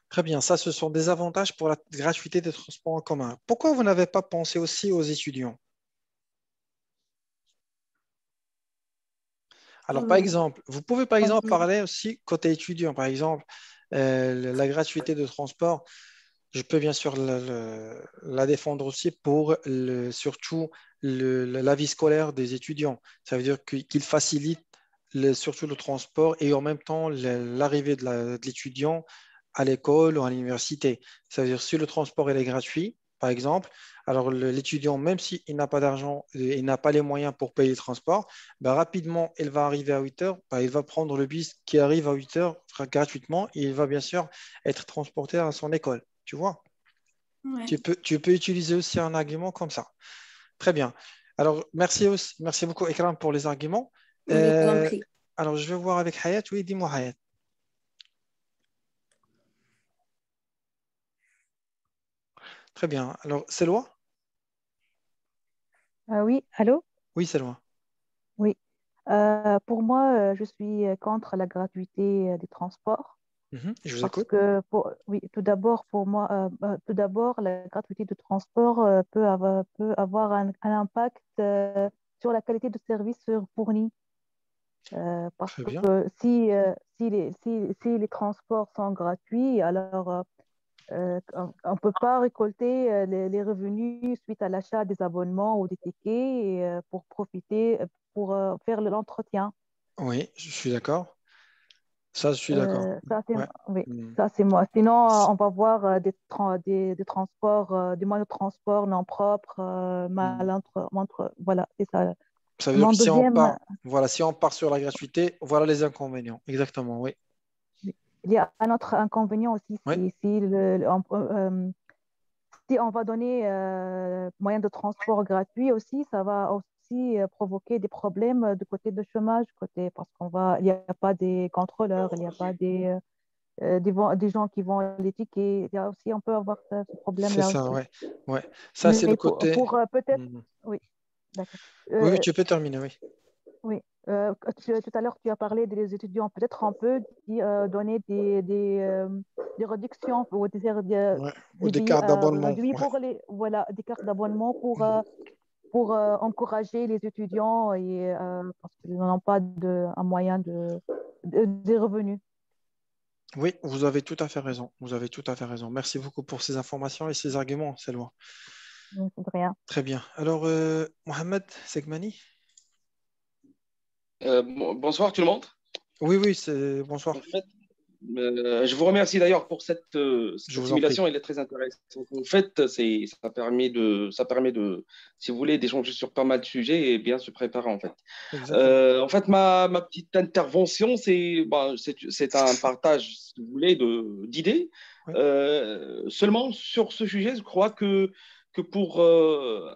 Très bien. Ça, ce sont des avantages pour la gratuité des transports en commun. Pourquoi vous n'avez pas pensé aussi aux étudiants? Alors, par Comment? exemple, vous pouvez par exemple parler aussi côté étudiant. Par exemple, la gratuité de transport, je peux bien sûr la défendre aussi pour surtout la vie scolaire des étudiants. Ça veut dire qu'il facilite surtout le transport et en même temps l'arrivée de l'étudiant à l'école ou à l'université. Ça veut dire si le transport il est gratuit, par exemple, alors l'étudiant, même s'il n'a pas d'argent, il n'a pas les moyens pour payer le transport, ben, rapidement, il va arriver à 8 heures, ben, il va prendre le bus qui arrive à 8 heures gratuitement et il va bien sûr être transporté à son école. Tu vois? Ouais. Tu peux utiliser aussi un argument comme ça. Très bien. Alors, merci beaucoup, Ekram, pour les arguments. Je vous en Euh, prie. alors, je vais voir avec Hayat. Oui, dis-moi, Hayat. Très bien. Alors, c'est loi? Oui, allô? Oui, c'est loi. Oui. Pour moi, je suis contre la gratuité des transports Je vous parce écoute. que, oui, tout d'abord, pour moi, tout d'abord, la gratuité de transport peut avoir un impact sur la qualité de service fourni. Parce Très bien. que si les transports sont gratuits, alors on ne peut pas récolter les revenus suite à l'achat des abonnements ou des tickets pour profiter, pour faire l'entretien. Oui, je suis d'accord. Ça, je suis d'accord. Ça, c'est, Ouais. oui, Hmm. ça, c'est moi. Sinon, on va voir des transports, des moyens de transport non propres, Hmm. voilà, c'est ça. Ça veut dire Mon que si on deuxième, part, voilà, si on part sur la gratuité, voilà les inconvénients. Exactement, oui. il y a un autre inconvénient aussi, Oui, c'est si on va donner moyen de transport gratuit aussi, ça va aussi provoquer des problèmes de côté de chômage, parce il n'y a pas des contrôleurs, il n'y a pas des gens qui vont les tickets. Il y a aussi, on peut avoir ce c'est problème-là ça, aussi. ouais. Ouais. Ça, c'est le Mais côté. peut-être, Mhm. oui, d'accord. Oui, oui, Euh, tu peux terminer, oui. oui, tout à l'heure, tu as parlé des étudiants. Peut-être on peut donner des réductions ou Ouais. Ou des des billets cartes d'abonnement. réduits Ouais. pour voilà, des cartes d'abonnement pour encourager les étudiants parce qu'ils n'ont pas un moyen des revenus. Oui, vous avez tout à fait raison. Vous avez tout à fait raison. Merci beaucoup pour ces informations et ces arguments, Selwa. C'est de rien. Très bien. Alors, Mohamed Segmani? Bonsoir tout le monde. Oui, oui, c'est bonsoir. En fait, je vous remercie d'ailleurs pour Je cette vous en prie. simulation, elle est très intéressante. En fait, ça permet de, si vous voulez, d'échanger sur pas mal de sujets et bien se préparer en fait. Exactement. En fait, ma petite intervention, c'est un partage, si vous voulez, d'idées. Oui, Seulement sur ce sujet, je crois que pour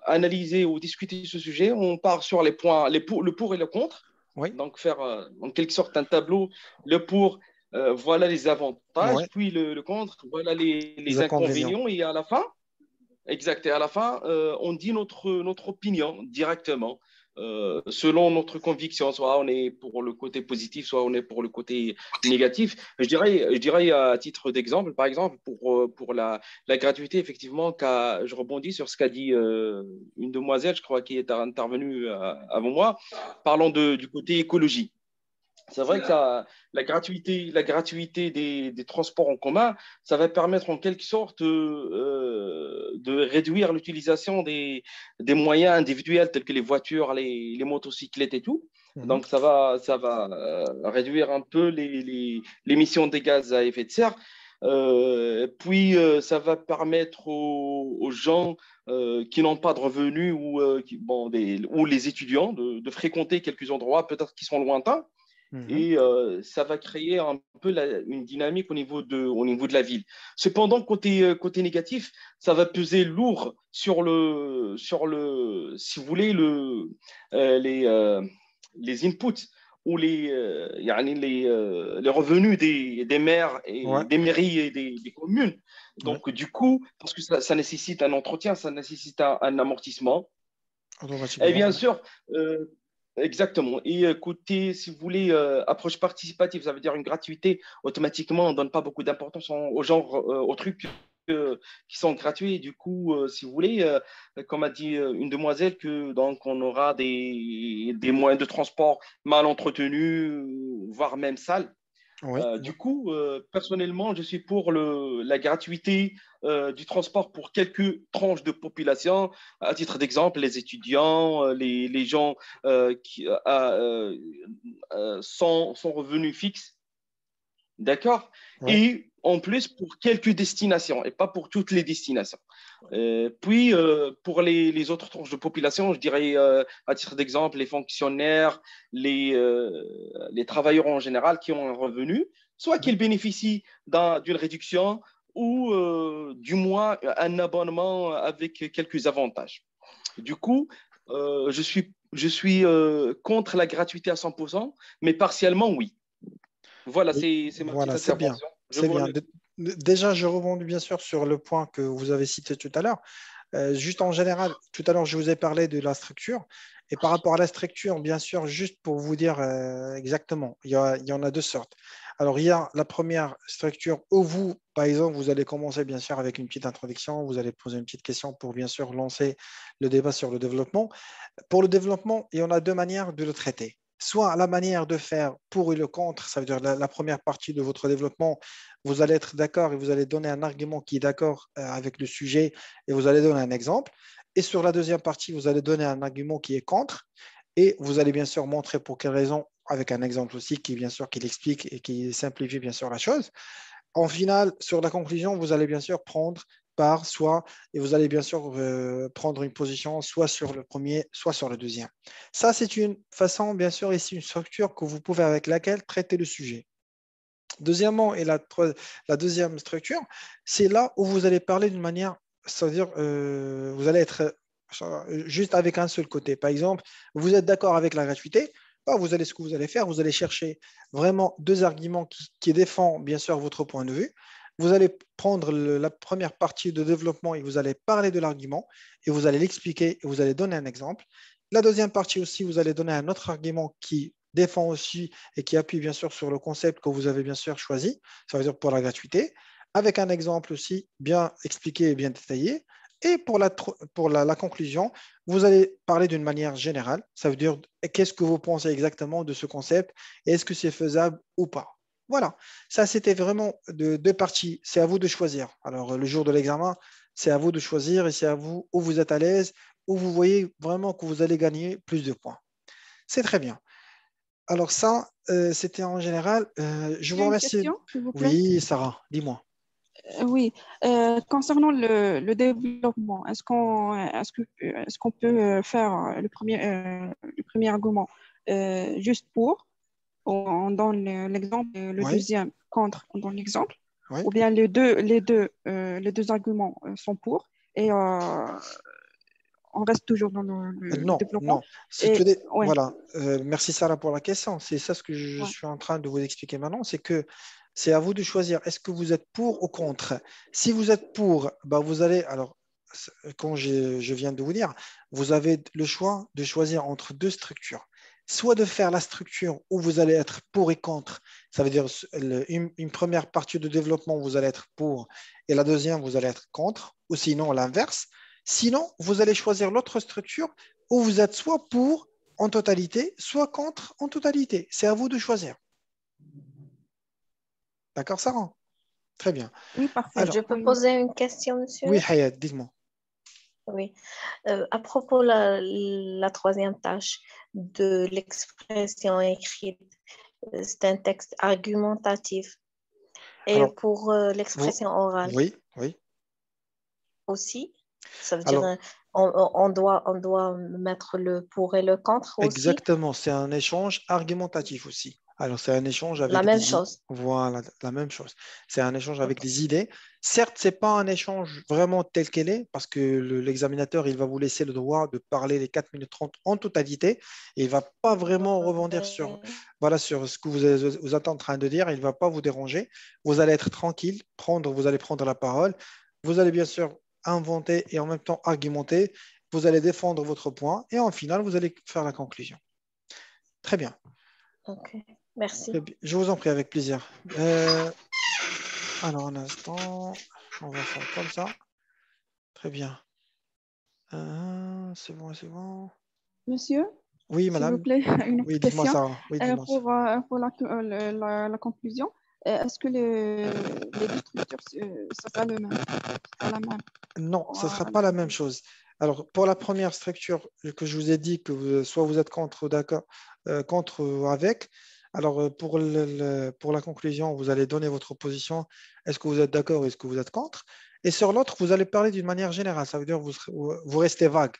analyser ou discuter ce sujet, on part sur les points, le pour et le contre. oui, Donc, faire en quelque sorte un tableau, le pour, voilà les oui. avantages, puis le contre, voilà Les les inconvénients. inconvénients, et à la fin, exact, et à la fin, on dit notre opinion directement, selon notre conviction, soit on est pour le côté positif, soit on est pour le côté négatif. Je dirais à titre d'exemple, par exemple, pour la gratuité, effectivement, je rebondis sur ce qu'a dit une demoiselle, je crois, qui est intervenue avant moi, parlant du côté écologie. C'est vrai que la gratuité des transports en commun, ça va permettre en quelque sorte de réduire l'utilisation des moyens individuels tels que les voitures, les motocyclettes et tout. Mhm. Donc, ça va réduire un peu l'émission des gaz à effet de serre. Puis, ça va permettre aux gens qui n'ont pas de revenus ou les étudiants de fréquenter quelques endroits peut-être qui sont lointains Mhm. et ça va créer un peu une dynamique au niveau de la ville. Cependant, côté négatif, ça va peser lourd si vous voulez, les inputs ou les revenus des maires et Ouais, des mairies et des communes. ouais. Donc, du coup, parce que ça nécessite un entretien, ça nécessite un amortissement. Et Automatiquement, bien ouais. sûr, exactement. Et côté, si vous voulez, approche participative, ça veut dire une gratuité. Automatiquement, on ne donne pas beaucoup d'importance aux trucs qui sont gratuits. Et du coup, si vous voulez, comme a dit une demoiselle, donc on aura des moyens de transport mal entretenus, voire même sales. Oui, Du coup, personnellement, je suis pour la gratuité du transport pour quelques tranches de population. À titre d'exemple, les étudiants, les gens sans revenus fixes, d'accord? oui. Et en plus, pour quelques destinations et pas pour toutes les destinations. Puis, pour les autres tranches de population, je dirais, à titre d'exemple, les fonctionnaires, les travailleurs en général qui ont un revenu, soit Oui. qu'ils bénéficient d'une réduction ou du moins un abonnement avec quelques avantages. Du coup, je suis contre la gratuité à 100%, mais partiellement, oui. Voilà, Oui. c'est ma petite Voilà, c'est bien. intervention. Je C'est vous bien. remercie. Déjà, je rebondis bien sûr sur le point que vous avez cité tout à l'heure. Juste en général, tout à l'heure, je vous ai parlé de la structure. Et par rapport à la structure, bien sûr, juste pour vous dire exactement, il y en a deux sortes. Alors, il y a la première structure où vous, par exemple, vous allez commencer bien sûr avec une petite introduction, vous allez poser une petite question pour bien sûr lancer le débat sur le développement. Pour le développement, il y en a deux manières de le traiter. Soit la manière de faire pour et le contre, ça veut dire la première partie de votre développement, vous allez être d'accord et vous allez donner un argument qui est d'accord avec le sujet et vous allez donner un exemple. Et sur la deuxième partie, vous allez donner un argument qui est contre et vous allez bien sûr montrer pour quelle raison, avec un exemple aussi qui bien sûr qui l'explique et qui simplifie bien sûr la chose. En finale, sur la conclusion, vous allez bien sûr prendre part, soit, et vous allez bien sûr prendre une position soit sur le premier, soit sur le deuxième. Ça, c'est une façon, bien sûr, ici, une structure que vous pouvez, avec laquelle traiter le sujet. Deuxièmement, et la deuxième structure, c'est là où vous allez parler d'une manière, c'est-à-dire, vous allez être juste avec un seul côté. Par exemple, vous êtes d'accord avec la gratuité, bah, ce que vous allez faire, vous allez chercher vraiment deux arguments qui défendent bien sûr votre point de vue. Vous allez prendre la première partie de développement et vous allez parler de l'argument et vous allez l'expliquer et vous allez donner un exemple. La deuxième partie aussi, vous allez donner un autre argument qui défend aussi et qui appuie bien sûr sur le concept que vous avez bien sûr choisi, ça veut dire pour la gratuité, avec un exemple aussi bien expliqué et bien détaillé. Et pour la conclusion, vous allez parler d'une manière générale, ça veut dire qu'est-ce que vous pensez exactement de ce concept et est-ce que c'est faisable ou pas. Voilà, ça c'était vraiment deux parties, c'est à vous de choisir. Alors le jour de l'examen, c'est à vous de choisir et c'est à vous où vous êtes à l'aise, où vous voyez vraiment que vous allez gagner plus de points. C'est très bien. Alors ça, c'était en général. Je Il y vous a une remercie. question, s'il vous plaît. Oui, Sarah, dis-moi. Oui, concernant le développement, est-ce qu'on peut faire le premier argument juste pour, on donne l'exemple, le Oui, deuxième contre, on donne l'exemple, oui. ou bien les deux arguments sont pour, et on reste toujours dans le Non, développement. non. Et ouais, Voilà. Merci Sarah pour la question. C'est ça ce que je ouais. suis en train de vous expliquer maintenant, c'est que c'est à vous de choisir. Est-ce que vous êtes pour ou contre? Si vous êtes pour, bah vous allez. Alors, quand je viens de vous dire, vous avez le choix de choisir entre deux structures. Soit de faire la structure où vous allez être pour et contre. Ça veut dire une première partie de développement, vous allez être pour, et la deuxième, vous allez être contre, ou sinon l'inverse. Sinon, vous allez choisir l'autre structure où vous êtes soit pour en totalité, soit contre en totalité. C'est à vous de choisir. D'accord, Sarah? Très bien. Oui, parfait. Alors, Je peux Oui, oui. poser une question, monsieur? oui, Hayat, dites-moi. Oui. À propos de la troisième tâche de l'expression écrite, c'est un texte argumentatif. Et Alors, pour vous, l'expression orale oui, oui. aussi, ça veut dire Alors, on doit mettre le pour et le contre aussi. exactement, c'est un échange argumentatif aussi. Alors, c'est un échange La avec même des idées. chose. Voilà, la même chose. C'est un échange avec Ok. des idées. Certes, ce n'est pas un échange vraiment tel qu'elle est, parce que l'examinateur, il va vous laisser le droit de parler les 4 minutes 30 en totalité. Et il ne va pas vraiment rebondir sur, Ouais. voilà, sur ce que vous êtes en train de dire. Il ne va pas vous déranger. Vous allez être tranquille, vous allez prendre la parole. Vous allez bien sûr inventer et en même temps argumenter. Vous allez défendre votre point et en final, vous allez faire la conclusion. Très bien. Ok. Merci. Très bien. Je vous en prie, avec plaisir. Alors, un instant, on va faire comme ça. Très bien. C'est bon, c'est bon. Monsieur, Oui, s'il vous madame. plaît, une autre Oui, dites-moi question. ça. Oui, dites-moi ça. Pour la conclusion, est-ce que les deux structures, ça sera le même, ça sera la même Non, pour ce ne sera la pas la même conclusion? chose. Alors, pour la première structure que je vous ai dit, que soit vous êtes contre ou d'accord, contre ou avec. Alors, pour la conclusion, vous allez donner votre position. Est-ce que vous êtes d'accord ou est-ce que vous êtes contre? Et sur l'autre, vous allez parler d'une manière générale. Ça veut dire que vous restez vague.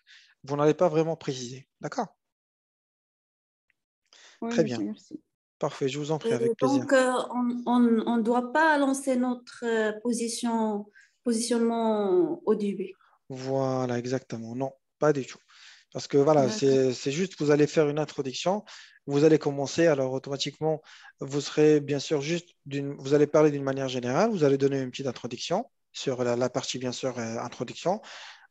Vous n'allez pas vraiment préciser. D'accord? Oui, Très bien. monsieur, merci. Parfait. Je vous en prie, Et avec plaisir. donc, on ne doit pas lancer notre positionnement au début. Voilà, exactement. Non, pas du tout. Parce que voilà, D'accord. c'est juste, vous allez faire une introduction, vous allez commencer, alors automatiquement, vous serez bien sûr vous allez parler d'une manière générale, vous allez donner une petite introduction sur la partie, bien sûr, introduction,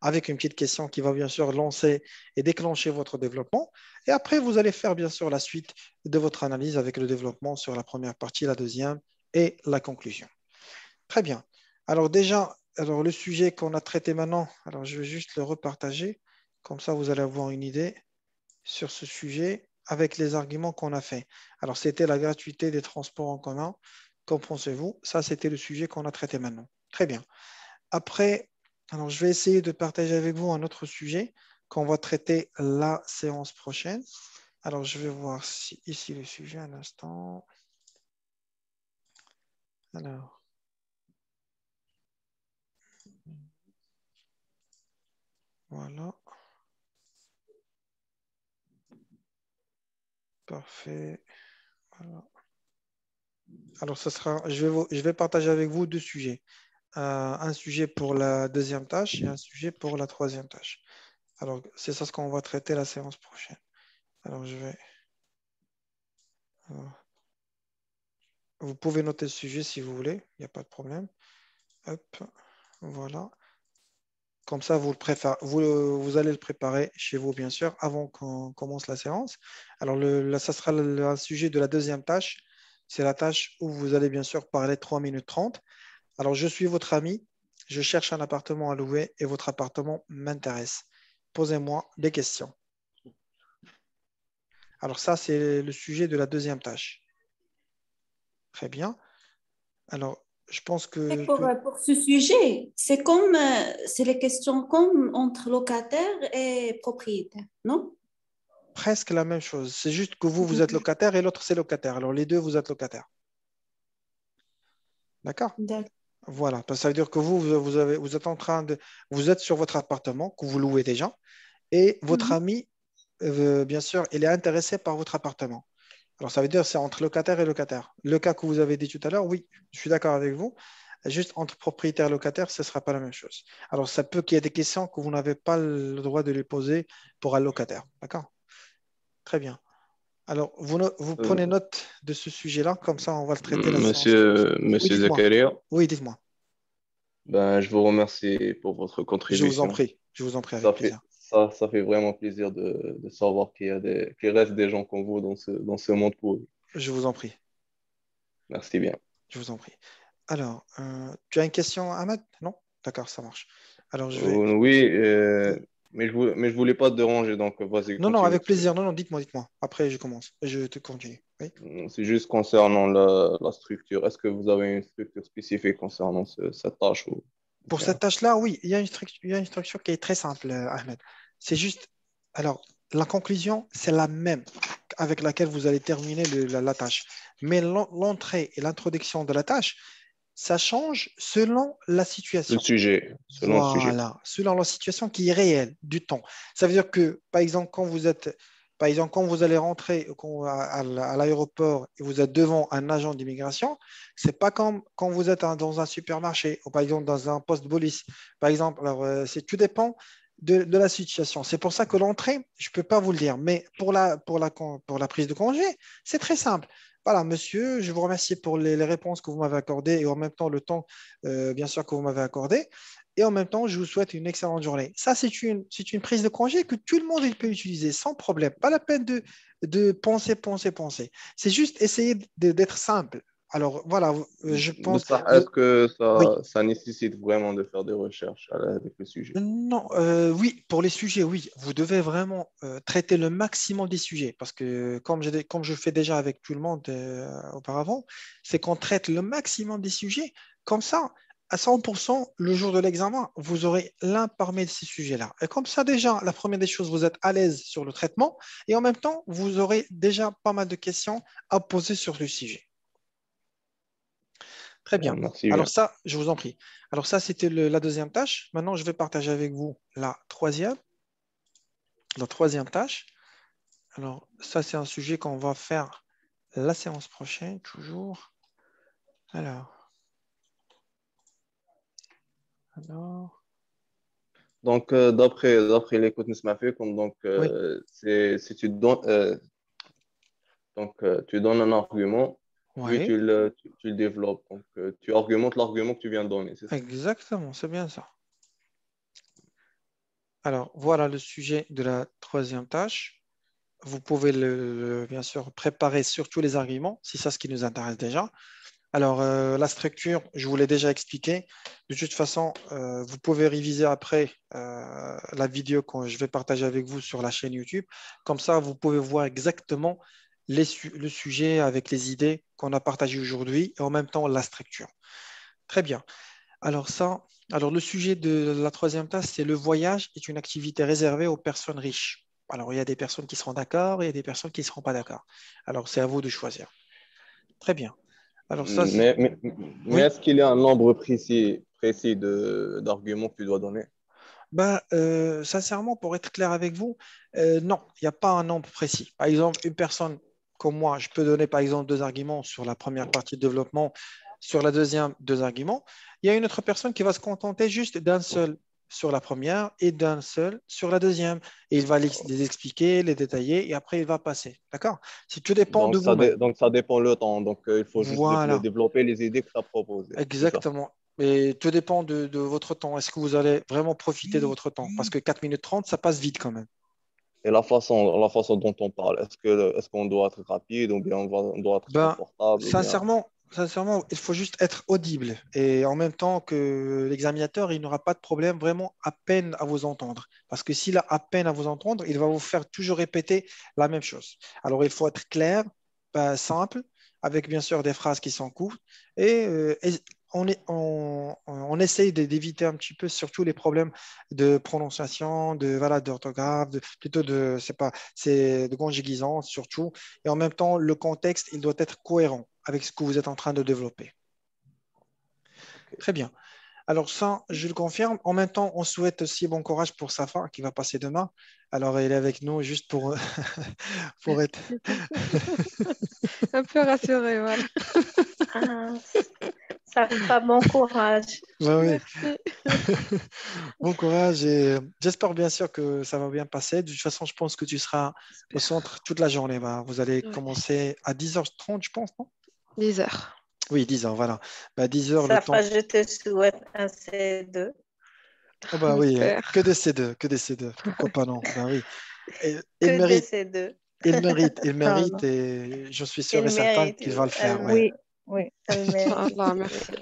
avec une petite question qui va bien sûr lancer et déclencher votre développement. Et après, vous allez faire bien sûr la suite de votre analyse avec le développement sur la première partie, la deuxième et la conclusion. Très bien. Alors déjà, alors le sujet qu'on a traité maintenant, alors je vais juste le repartager. Comme ça, vous allez avoir une idée sur ce sujet avec les arguments qu'on a fait. Alors, c'était la gratuité des transports en commun. Qu'en pensez-vous? Ça, c'était le sujet qu'on a traité maintenant. Très bien. Après, alors je vais essayer de partager avec vous un autre sujet qu'on va traiter la séance prochaine. Alors, je vais voir si ici le sujet un instant. Alors. Voilà. Parfait. Voilà. Alors, je vais partager avec vous deux sujets. Un sujet pour la deuxième tâche et un sujet pour la troisième tâche. Alors, c'est ça ce qu'on va traiter la séance prochaine. Alors, vous pouvez noter le sujet si vous voulez, il n'y a pas de problème. Hop, voilà. Comme ça, vous allez le préparer chez vous, bien sûr, avant qu'on commence la séance. Alors, là, ça sera le sujet de la deuxième tâche. C'est la tâche où vous allez bien sûr parler 3 minutes 30. Alors, je suis votre ami, je cherche un appartement à louer et votre appartement m'intéresse. Posez-moi des questions. Alors, ça, c'est le sujet de la deuxième tâche. Très bien. Alors, je pense que Pour ce sujet, c'est comme, c'est les questions comme entre locataire et propriétaire, non? presque la même chose. C'est juste que vous êtes locataire et l'autre, c'est locataire. Alors, les deux, vous êtes locataire. D'accord? D'accord. Voilà. Parce que ça veut dire que vous êtes en train de, vous êtes sur votre appartement que vous louez déjà et votre ami, bien sûr, il est intéressé par votre appartement. Alors, ça veut dire que c'est entre locataire et locataire. Le cas que vous avez dit tout à l'heure, oui, je suis d'accord avec vous. Juste entre propriétaire et locataire, ce ne sera pas la même chose. Alors, ça peut qu'il y ait des questions que vous n'avez pas le droit de les poser pour un locataire. D'accord? Très bien. Alors, vous prenez note de ce sujet-là, comme ça, on va le traiter la séance prochaine. Oui, Monsieur dites-moi. Zakaria, Oui, dites-moi. ben, je vous remercie pour votre Je vous en contribution. prie. Je vous en prie avec plaisir. Ça fait vraiment plaisir de savoir qu'il reste des gens comme vous dans ce monde pourri. Je vous en prie. Merci bien. Je vous en prie. Alors, tu as une question, Ahmed? Non? D'accord, ça marche. Alors, je vais... Oui, mais je voulais pas te déranger, donc vas-y, Non, non, continue. avec plaisir. Non, non, dites-moi. Après, je commence. Je te continue. Oui. C'est juste concernant la structure. Est-ce que vous avez une structure spécifique concernant cette tâche ou Pour bien? cette tâche-là, oui, il y a une structure qui est très simple, Ahmed. C'est juste... Alors, la conclusion, c'est la même avec laquelle vous allez terminer la tâche. Mais l'entrée et l'introduction de la tâche, ça change selon la situation. Selon le sujet. Voilà, selon la situation qui est réelle, du temps. Ça veut dire que, par exemple, quand vous allez rentrer à l'aéroport et vous êtes devant un agent d'immigration, c'est pas comme quand vous êtes dans un supermarché ou par exemple dans un poste de police. Par exemple, alors, tout dépend de la situation. C'est pour ça que l'entrée, je ne peux pas vous le dire, mais pour la prise de congé, c'est très simple. Voilà, monsieur, je vous remercie pour les réponses que vous m'avez accordées et en même temps le temps, bien sûr, que vous m'avez accordé. Et en même temps, je vous souhaite une excellente journée. Ça, c'est une prise de congé que tout le monde il peut utiliser sans problème. Pas la peine de penser. C'est juste essayer d'être simple. Alors, voilà, je pense. Est-ce que Oui. ça nécessite vraiment de faire des recherches avec le sujet? Non, oui, pour les sujets, oui, vous devez vraiment traiter le maximum des sujets parce que comme je fais déjà avec tout le monde auparavant, c'est qu'on traite le maximum des sujets. Comme ça, à 100%, le jour de l'examen, vous aurez l'un parmi ces sujets-là. Et comme ça, déjà, la première des choses, vous êtes à l'aise sur le traitement et en même temps, vous aurez déjà pas mal de questions à poser sur le sujet. Très bien. Merci Alors bien. ça, je vous en prie. Alors ça, c'était la deuxième tâche. Maintenant, je vais partager avec vous la troisième tâche. Alors ça, c'est un sujet qu'on va faire la séance prochaine, toujours. Alors. Donc, d'après l'écoute Nisma Fekoum, donc, Oui, si tu donnes un argument, puis oui, tu le développes. Donc, tu argumentes l'argument que tu viens de donner, c'est ça? exactement, c'est bien ça. Alors, voilà le sujet de la troisième tâche. Vous pouvez bien sûr préparer surtout les arguments, si c'est ce qui nous intéresse déjà. Alors, la structure, je vous l'ai déjà expliqué. De toute façon, vous pouvez réviser après la vidéo que je vais partager avec vous sur la chaîne YouTube. Comme ça, vous pouvez voir exactement le sujet avec les idées qu'on a partagées aujourd'hui et en même temps la structure. Très bien. Alors le sujet de la troisième tâche, c'est le voyage est une activité réservée aux personnes riches. Alors, il y a des personnes qui seront d'accord et il y a des personnes qui ne seront pas d'accord. Alors, c'est à vous de choisir. Très bien. Alors, ça, c'est... Mais Oui. est-ce qu'il y a un nombre précis d'arguments que tu dois donner? Sincèrement, pour être clair avec vous, non, il n'y a pas un nombre précis. Par exemple, une personne comme moi, je peux donner par exemple deux arguments sur la première partie de développement, sur la deuxième, deux arguments. Il y a une autre personne qui va se contenter juste d'un seul sur la première et d'un seul sur la deuxième. Et il va les expliquer, les détailler et après il va passer. D'accord? Si tout dépend de vous-même. Donc, ça dépend le temps. Donc, il faut juste Voilà. développer les idées que tu as proposées. C'est ça. Exactement. Mais tout dépend de votre temps. Est-ce que vous allez vraiment profiter de votre temps? Parce que 4 minutes 30, ça passe vite quand même. Et la façon dont on parle, est-ce qu'on doit être rapide ou bien on doit être Ben, confortable ou bien... sincèrement, il faut juste être audible. Et en même temps que l'examinateur, il n'aura pas de problème vraiment à peine à vous entendre. Parce que s'il a à peine à vous entendre, il va vous faire toujours répéter la même chose. Alors, il faut être clair, simple, avec bien sûr des phrases qui sont courtes. Et on essaye d'éviter un petit peu surtout les problèmes de prononciation, voilà, d'orthographe, plutôt c'est de conjugaison surtout. Et en même temps, le contexte, il doit être cohérent avec ce que vous êtes en train de développer. Très bien. Alors ça, je le confirme. En même temps, on souhaite aussi bon courage pour Safa qui va passer demain. Alors, elle est avec nous juste pour, pour être... Un peu rassurée, voilà. Ça fait bon courage. Ben oui. Merci. Bon courage et j'espère bien sûr que ça va bien passer. De toute façon, je pense que tu seras au centre toute la journée. Vous allez commencer à 10h30, je pense, non? 10h. Oui, 10h, voilà. 10h, le Ça temps. fait, je te souhaite un C2. Oh, oui, J'espère. que des C2, que des C2. Pourquoi pas non? Ben oui. Et, il Que des mérite, C2. il mérite Pardon. et je suis sûr Elle et certain mérite. qu'il va le faire. Elle, Ouais. Oui, oui. elle mérite. Inch'Allah, merci.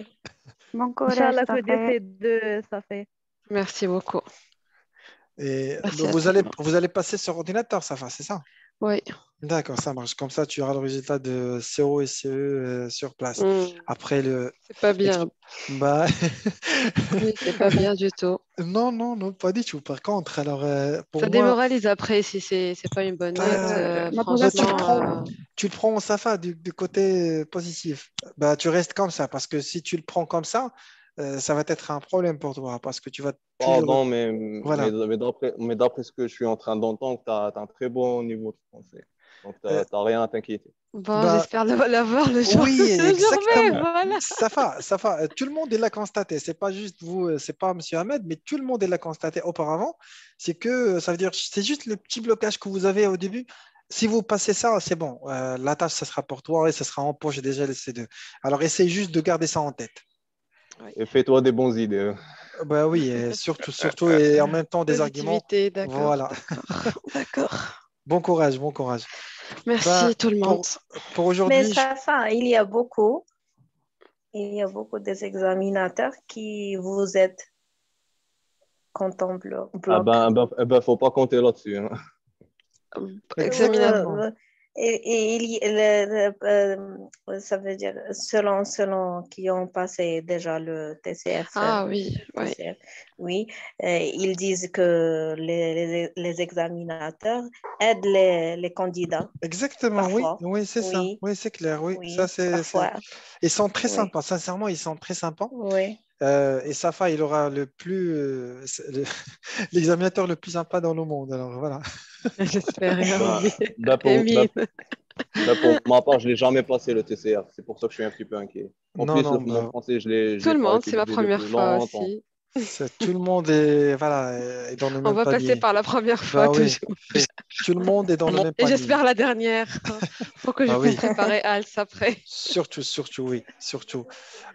Bon courage, Inch'Allah, ça que des fait. C2, ça fait. Merci beaucoup. Et Merci à vous tout le allez, monde. vous allez passer sur ordinateur, ça va, c'est ça? Oui. D'accord, ça marche. Comme ça, tu auras le résultat de CO et CE sur place. Après le. C'est pas bien. Bah... Oui, c'est pas bien du tout. Non, non, non, pas du tout. Par contre, alors, pour Ça moi, démoralise après si c'est pas une bonne note. tu Franchement, tu le prends, ça va, du côté positif. Tu restes comme ça, parce que si tu le prends comme ça va être un problème pour toi, parce que tu vas toujours... Pardon, Voilà. mais d'après ce que je suis en train d'entendre, tu as un très bon niveau de français. Donc, tu Euh, n'as rien à t'inquiéter. bon, bah, j'espère l'avoir oui, le jour même, exactement. voilà. Ça va. Tout le monde l'a constaté. C'est pas juste vous, c'est pas Monsieur Ahmed, mais tout le monde l'a constaté auparavant. C'est que ça veut dire, c'est juste le petit blocage que vous avez au début. Si vous passez ça, c'est bon. La tâche, ça sera pour toi et ça sera en poche déjà les C2. Alors, essaye juste de garder ça en tête. Oui. Et fais-toi des bonnes idées. Bah oui, et surtout, et en même temps des arguments. Positivité, d'accord, Voilà. d'accord. Bon courage, bon courage. Merci tout le monde. Pour Mais aujourd'hui, ça, il y a beaucoup des examinateurs qui vous aident quand on Ah bloque. faut pas compter là-dessus. Hein. Examinateur. Ça veut dire selon qui ont passé déjà le TCF. Ah oui, oui. TCF, oui, ils disent que les examinateurs aident les candidats. exactement, Parfois. oui, c'est ça. Oui, Oui, c'est clair, oui. oui, Ça, parfois. Ils sont très Oui, sympas, sincèrement, ils sont très sympas. oui. Et Safa, il aura l'examinateur le plus sympa dans le monde. Alors voilà. J'espère, Bah, oui. bah, pour, Emile. pour ma part, je ne l'ai jamais passé le TCR. C'est pour ça que je suis un petit peu inquiet. En Non, plus, non, mon français, je Tout l'ai le pas monde, c'est ma utilisé première depuis fois longtemps. aussi. tout le monde est, voilà, est dans le On même va passer panier. par la première fois Bah oui, toujours. tout le monde est dans le même Et panier. j'espère la dernière. Faut que je Bah puisse oui, préparer Als après. surtout, oui, surtout.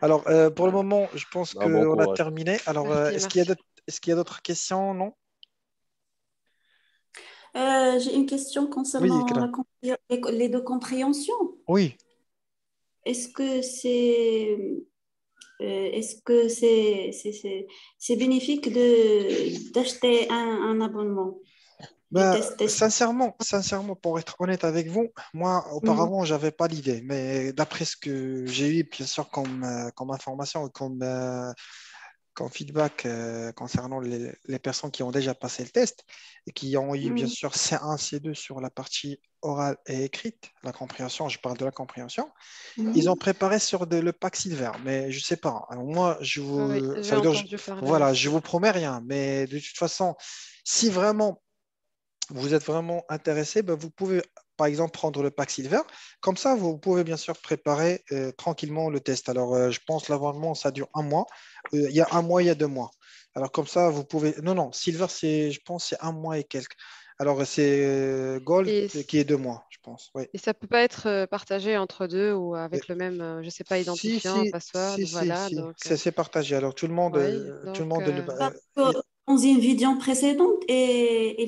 Alors, pour le moment, je pense Bah, bon qu'on a courage. terminé. Alors, Merci, merci. est-ce qu'il y a d'autres questions? Non? J'ai une question Oui, concernant Ikram. les deux compréhensions. Oui. Est-ce que c'est bénéfique d'acheter un abonnement, de tester ça? Sincèrement, pour être honnête avec vous, moi, Mhm. auparavant, j'avais pas l'idée. Mais d'après ce que j'ai eu, bien sûr, comme information, comme feedback concernant les personnes qui ont déjà passé le test et qui ont eu bien sûr C1, C2 sur la partie orale et écrite, la compréhension, je parle de la compréhension. Ils ont préparé sur le pack Silver, mais je ne sais pas. Alors moi, Oui, ça j'ai veut dire, entendu parler voilà, aussi. je vous promets rien, mais de toute façon, si vraiment vous êtes vraiment intéressé, ben, vous pouvez par exemple prendre le pack Silver. Comme ça, vous pouvez bien sûr préparer tranquillement le test. Alors, je pense l'abonnement, ça dure un mois. Il y a un mois, il y a 2 mois. Alors, comme ça, vous pouvez. Non, non, Silver, je pense, c'est un mois et quelques. Alors, c'est Gold Et, qui est 2 mois, je pense. Oui. et ça peut pas être partagé entre deux ou Euh, avec le même, je sais pas, Si, identifiant, si, password, si, si, voilà. si. Donc, C'est partagé. Alors, oui, tout le donc, monde Parce que dans une vidéo précédente, et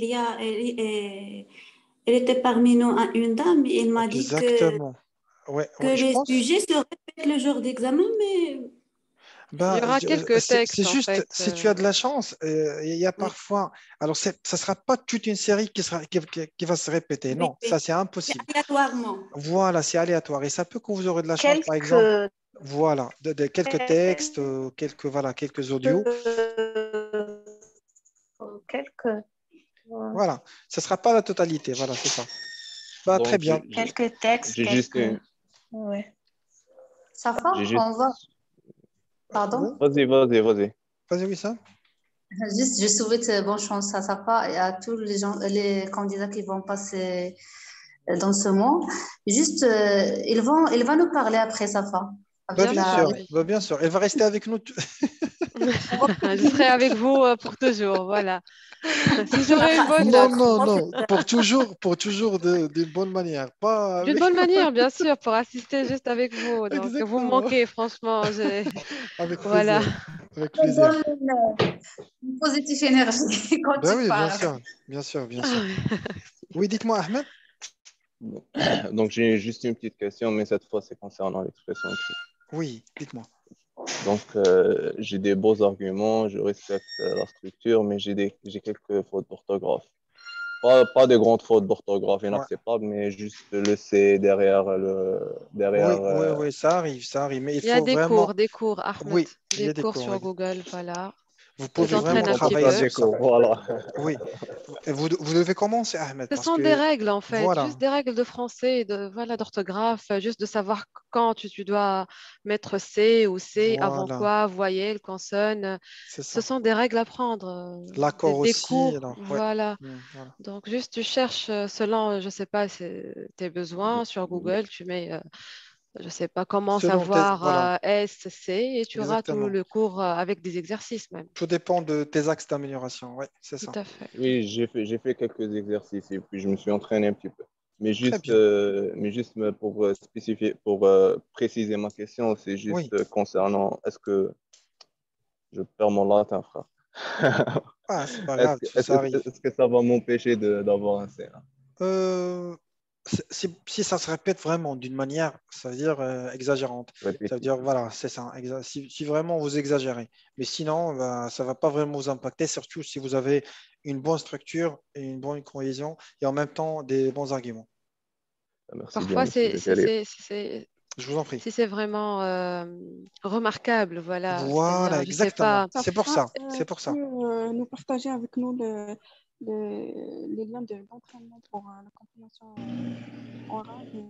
elle était parmi nous une dame, et elle m'a dit exactement. Ouais, que ouais, je les pense. sujets se répètent le jour d'examen, mais il y Ben, aura quelques c'est textes en juste, fait. si tu as de la chance, il y a oui, parfois. Alors, ça ne sera pas toute une série qui va se répéter. Non, ça, c'est c'est impossible. aléatoirement. Voilà, c'est aléatoire. Et ça peut que vous aurez de la chance, par exemple, Quelques, voilà, de quelques textes, quelques audios. quelques, Voilà, ce ne sera pas la totalité. Voilà, c'est ça. Bah, très Donc, bien. quelques textes, j'ai juste quelques. une, Ouais. Ça va, j'ai on va. juste, Oui, Pardon? vas-y. vas-y, oui, ça. Juste, je souhaite bonne chance à Safa et à tous les gens, les candidats qui vont passer dans ce mois. Juste, il va nous parler après Safa, Bah, avec Bien bien sûr, sûr, la. oui. bah, bien sûr. Elle va rester avec nous. Je serai avec vous pour toujours, voilà. Si j'aurai une bonne Non, note. non, non. Pour toujours d'une bonne manière. Pas D'une avec. bonne manière, bien sûr, pour assister juste avec vous. Donc, vous me Exactement. manquez, franchement. Avec Voilà. plaisir. Avec Ça plaisir. donne une positive énergie quand Ben tu oui, bien parles. sûr. Bien sûr, bien sûr. Oui, dites-moi, Ahmed. Donc, j'ai juste une petite question, mais cette fois, c'est concernant l'expression écrite. Oui, dites-moi. Donc, j'ai des beaux arguments, je respecte la structure, mais j'ai quelques fautes d'orthographe. Pas de grandes fautes d'orthographe Ouais. inacceptables, mais juste le C derrière, Oui, oui, oui, ça arrive, ça arrive. Mais il Il y a faut vraiment. des cours, Ahmed. Oui, il y Des a des cours cours. sur Oui. Google, voilà. Vous Ils pouvez s'entraînent vraiment un petit travailler pas peu. sur des ça. cours, voilà. Oui. Vous devez commencer, Ahmed, Ce parce sont des que. règles, en fait, Voilà, juste des règles de français, voilà, d'orthographe, juste de savoir quand tu dois mettre C ou C, avant voilà, quoi, voyelle, consonne. c'est Ce ça. sont des règles à prendre, L'accord des aussi, cours, alors, ouais. voilà. Voilà. Donc, juste tu cherches selon, je sais pas, tes besoins sur Google, tu mets, je sais pas comment Selon tes. Voilà, savoir S, C, et tu auras tout exactement. le cours avec des exercices même. Tout dépend de tes axes d'amélioration. Oui, c'est Tout ça. à fait. Oui, j'ai fait quelques exercices et puis je me suis entraîné un petit peu. Très bien. Mais juste pour spécifier, pour préciser ma question, c'est Oui. juste concernant, est-ce que je perds mon latin, frère? Ah, c'est pas Est-ce grave, que, est-ce ça que, arrive. est-ce que ça va m'empêcher d'avoir un C1? Euh, si ça se répète vraiment d'une manière, ça veut dire exagérante. Ça veut dire, Répétitif. voilà, c'est ça. Si vraiment vous exagérez. Mais sinon, ben, ça ne va pas vraiment vous impacter, surtout si vous avez une bonne structure et une bonne cohésion et en même temps des bons arguments. Merci bien, Parfois, monsieur Zakaria. Je vous en prie. si c'est vraiment remarquable, voilà, Voilà, c'est-à-dire, je sais exactement. pas, C'est pour Safa, ça. C'est pour ça. peux nous partager avec nous les liens d'entraînement pour la compréhension orale et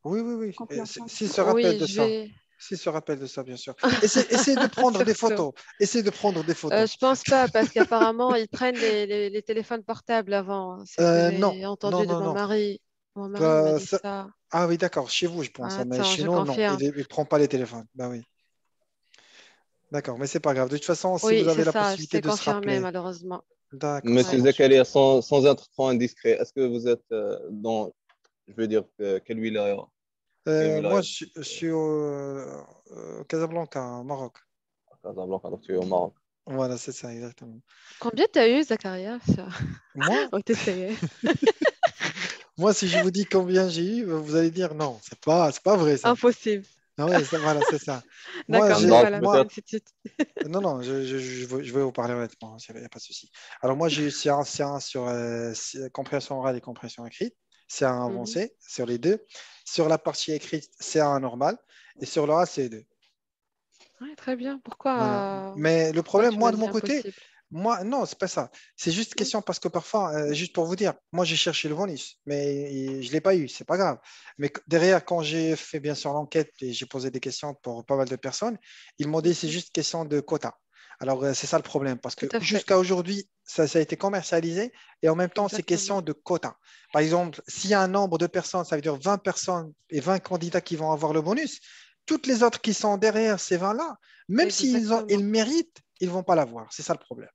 Oui, oui, oui. compréhension S'il écrite? se rappelle oui, de je ça. vais, S'il se rappelle de ça, bien sûr. Essayez de prendre des surtout. photos. Essayez de prendre des photos. Je pense pas, parce qu'apparemment, ils prennent les téléphones portables avant. C'est ce que Non, j'ai non, entendu de non, mon non. mari. Mon mari il m'a Bah, dit ça. ah oui, d'accord, chez vous, je pense, hein, mais Attends, chez je nous, non, confirme. il ne prend pas les téléphones. Bah oui, d'accord, mais c'est pas grave. De toute façon, si vous Oui, c'est avez la ça, possibilité c'est de se confirmé, rappeler, malheureusement. d'accord, ça Ouais. Monsieur marche. Zakaria, sans être trop indiscret, est-ce que vous êtes je veux dire, quelle wilaya? Quelle Moi, wilaya? je suis au Casablanca, au Maroc. À Casablanca, donc tu es au Maroc. Voilà, c'est ça, exactement. Combien t'as eu, Zakaria, Moi, au TCE? moi, si je vous dis combien j'ai eu, vous allez dire non, c'est pas vrai ça. Impossible. Ah ouais, voilà, c'est ça. Moi, D'accord, Un c'est j'ai, pas date la moi, peine si tu... non, non, je vais vous parler honnêtement, il n'y a pas de souci. Alors, moi, j'ai eu C1 sur compréhension orale et compréhension écrite. C1 Mhm. avancé sur les deux. Sur la partie écrite, C1 normal. Et sur l'oral, C2. Ouais, très bien. Voilà. Mais le Pourquoi problème, tu moi, m'as de dit mon côté, impossible? moi, non, c'est pas ça. C'est juste Oui. question parce que parfois, juste pour vous dire, moi, j'ai cherché le bonus, mais je ne l'ai pas eu, c'est pas grave. Mais derrière, quand j'ai fait bien sûr l'enquête et j'ai posé des questions pour pas mal de personnes, ils m'ont dit c'est Mhm. juste question de quota. Alors, c'est ça le problème, parce que Tout à fait. jusqu'à aujourd'hui, ça a été commercialisé et en même temps, c'est Exactement. question de quota. Par exemple, s'il y a un nombre de personnes, ça veut dire 20 personnes et 20 candidats qui vont avoir le bonus, toutes les autres qui sont derrière ces 20-là, même ils Exactement. méritent, ils ne vont pas l'avoir. C'est ça le problème.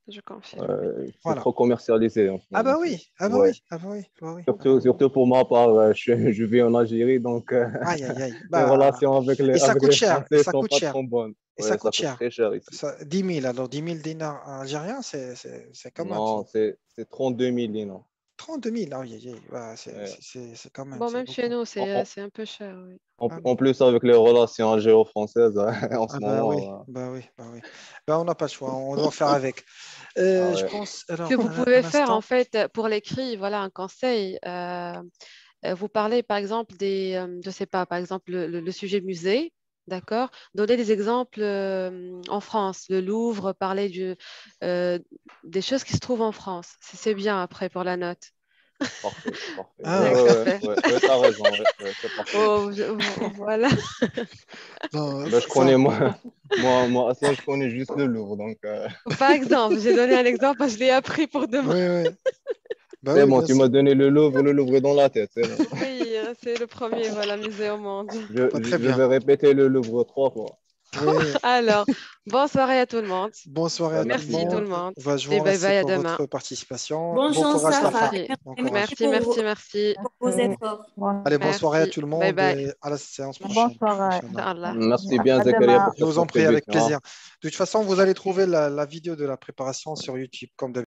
Je confirme. C'est Voilà. trop commercialisé en ce Ah bah moment. oui, ah bah Ouais. oui, ah bah oui, bah oui. Surtout pour ma part, je vis en Algérie, donc Aïe, aïe, aïe. les Bah, relations avec et ça avec coûte les cher, et Français ça sont coûte pas cher, trop bonnes. et ça Ouais, ça coûte coûte cher. très cher ici. 10 000, alors 10 000 dinars algériens, c'est quand même. Non, c'est 32 000 dinars. 32 000, aïe, aïe, aïe. Ouais, Ouais. c'est quand même, Bon, c'est même chez beaucoup. nous, En, en- c'est un peu cher, oui. Ah, en plus, avec les relations algéro-françaises en ah ce bah oui, moment. bah oui, bah oui. Bah, on n'a pas le choix, on doit faire avec. Ah Je ouais. pense, Ce que alors, vous un pouvez faire, en instant. fait, pour l'écrit, voilà un conseil. Vous parlez, par exemple, je sais pas, par exemple, le sujet musée, d'accord? Donnez des exemples en France, le Louvre, parler euh, des choses qui se trouvent en France. C'est bien après pour la note. Parfait, parfait. Ouais, Ah, ouais, D'accord. ouais, ouais, ouais, t'as raison, ouais, ouais, c'est parfait. Oh, voilà. non, Ben, je connais, moi, Assia, je connais juste le Louvre, donc Par exemple, j'ai donné un exemple, parce que je l'ai appris pour demain. oui, oui. Bah c'est oui, bon, bien tu sûr. m'as donné le Louvre est dans la tête, c'est bon. Oui, c'est le premier, voilà, musée au monde. Bah, très Je bien. vais répéter le Louvre 3 fois. Oui, Alors, bonne soirée à tout le monde. bonne soirée Ben, à tout le merci Merci tout bien. le monde. monde. Bah, je vous Et bye remercie bye à pour demain. votre participation. Bonne Bon chance, courage, Safa. Safa. Merci. Bon Merci courage. Merci, pour, merci, merci. pour vos efforts. Allez, bonne soirée à Merci. tout le Bye monde bye. et à la séance prochaine. Bonsoir. Inch'Allah. Inch'Allah. Merci Inch'Allah. bien, À Zakaria, demain. pour Je cette vous en prie, avec contribution. plaisir. De toute façon, vous allez trouver la vidéo de la préparation sur YouTube, comme d'habitude.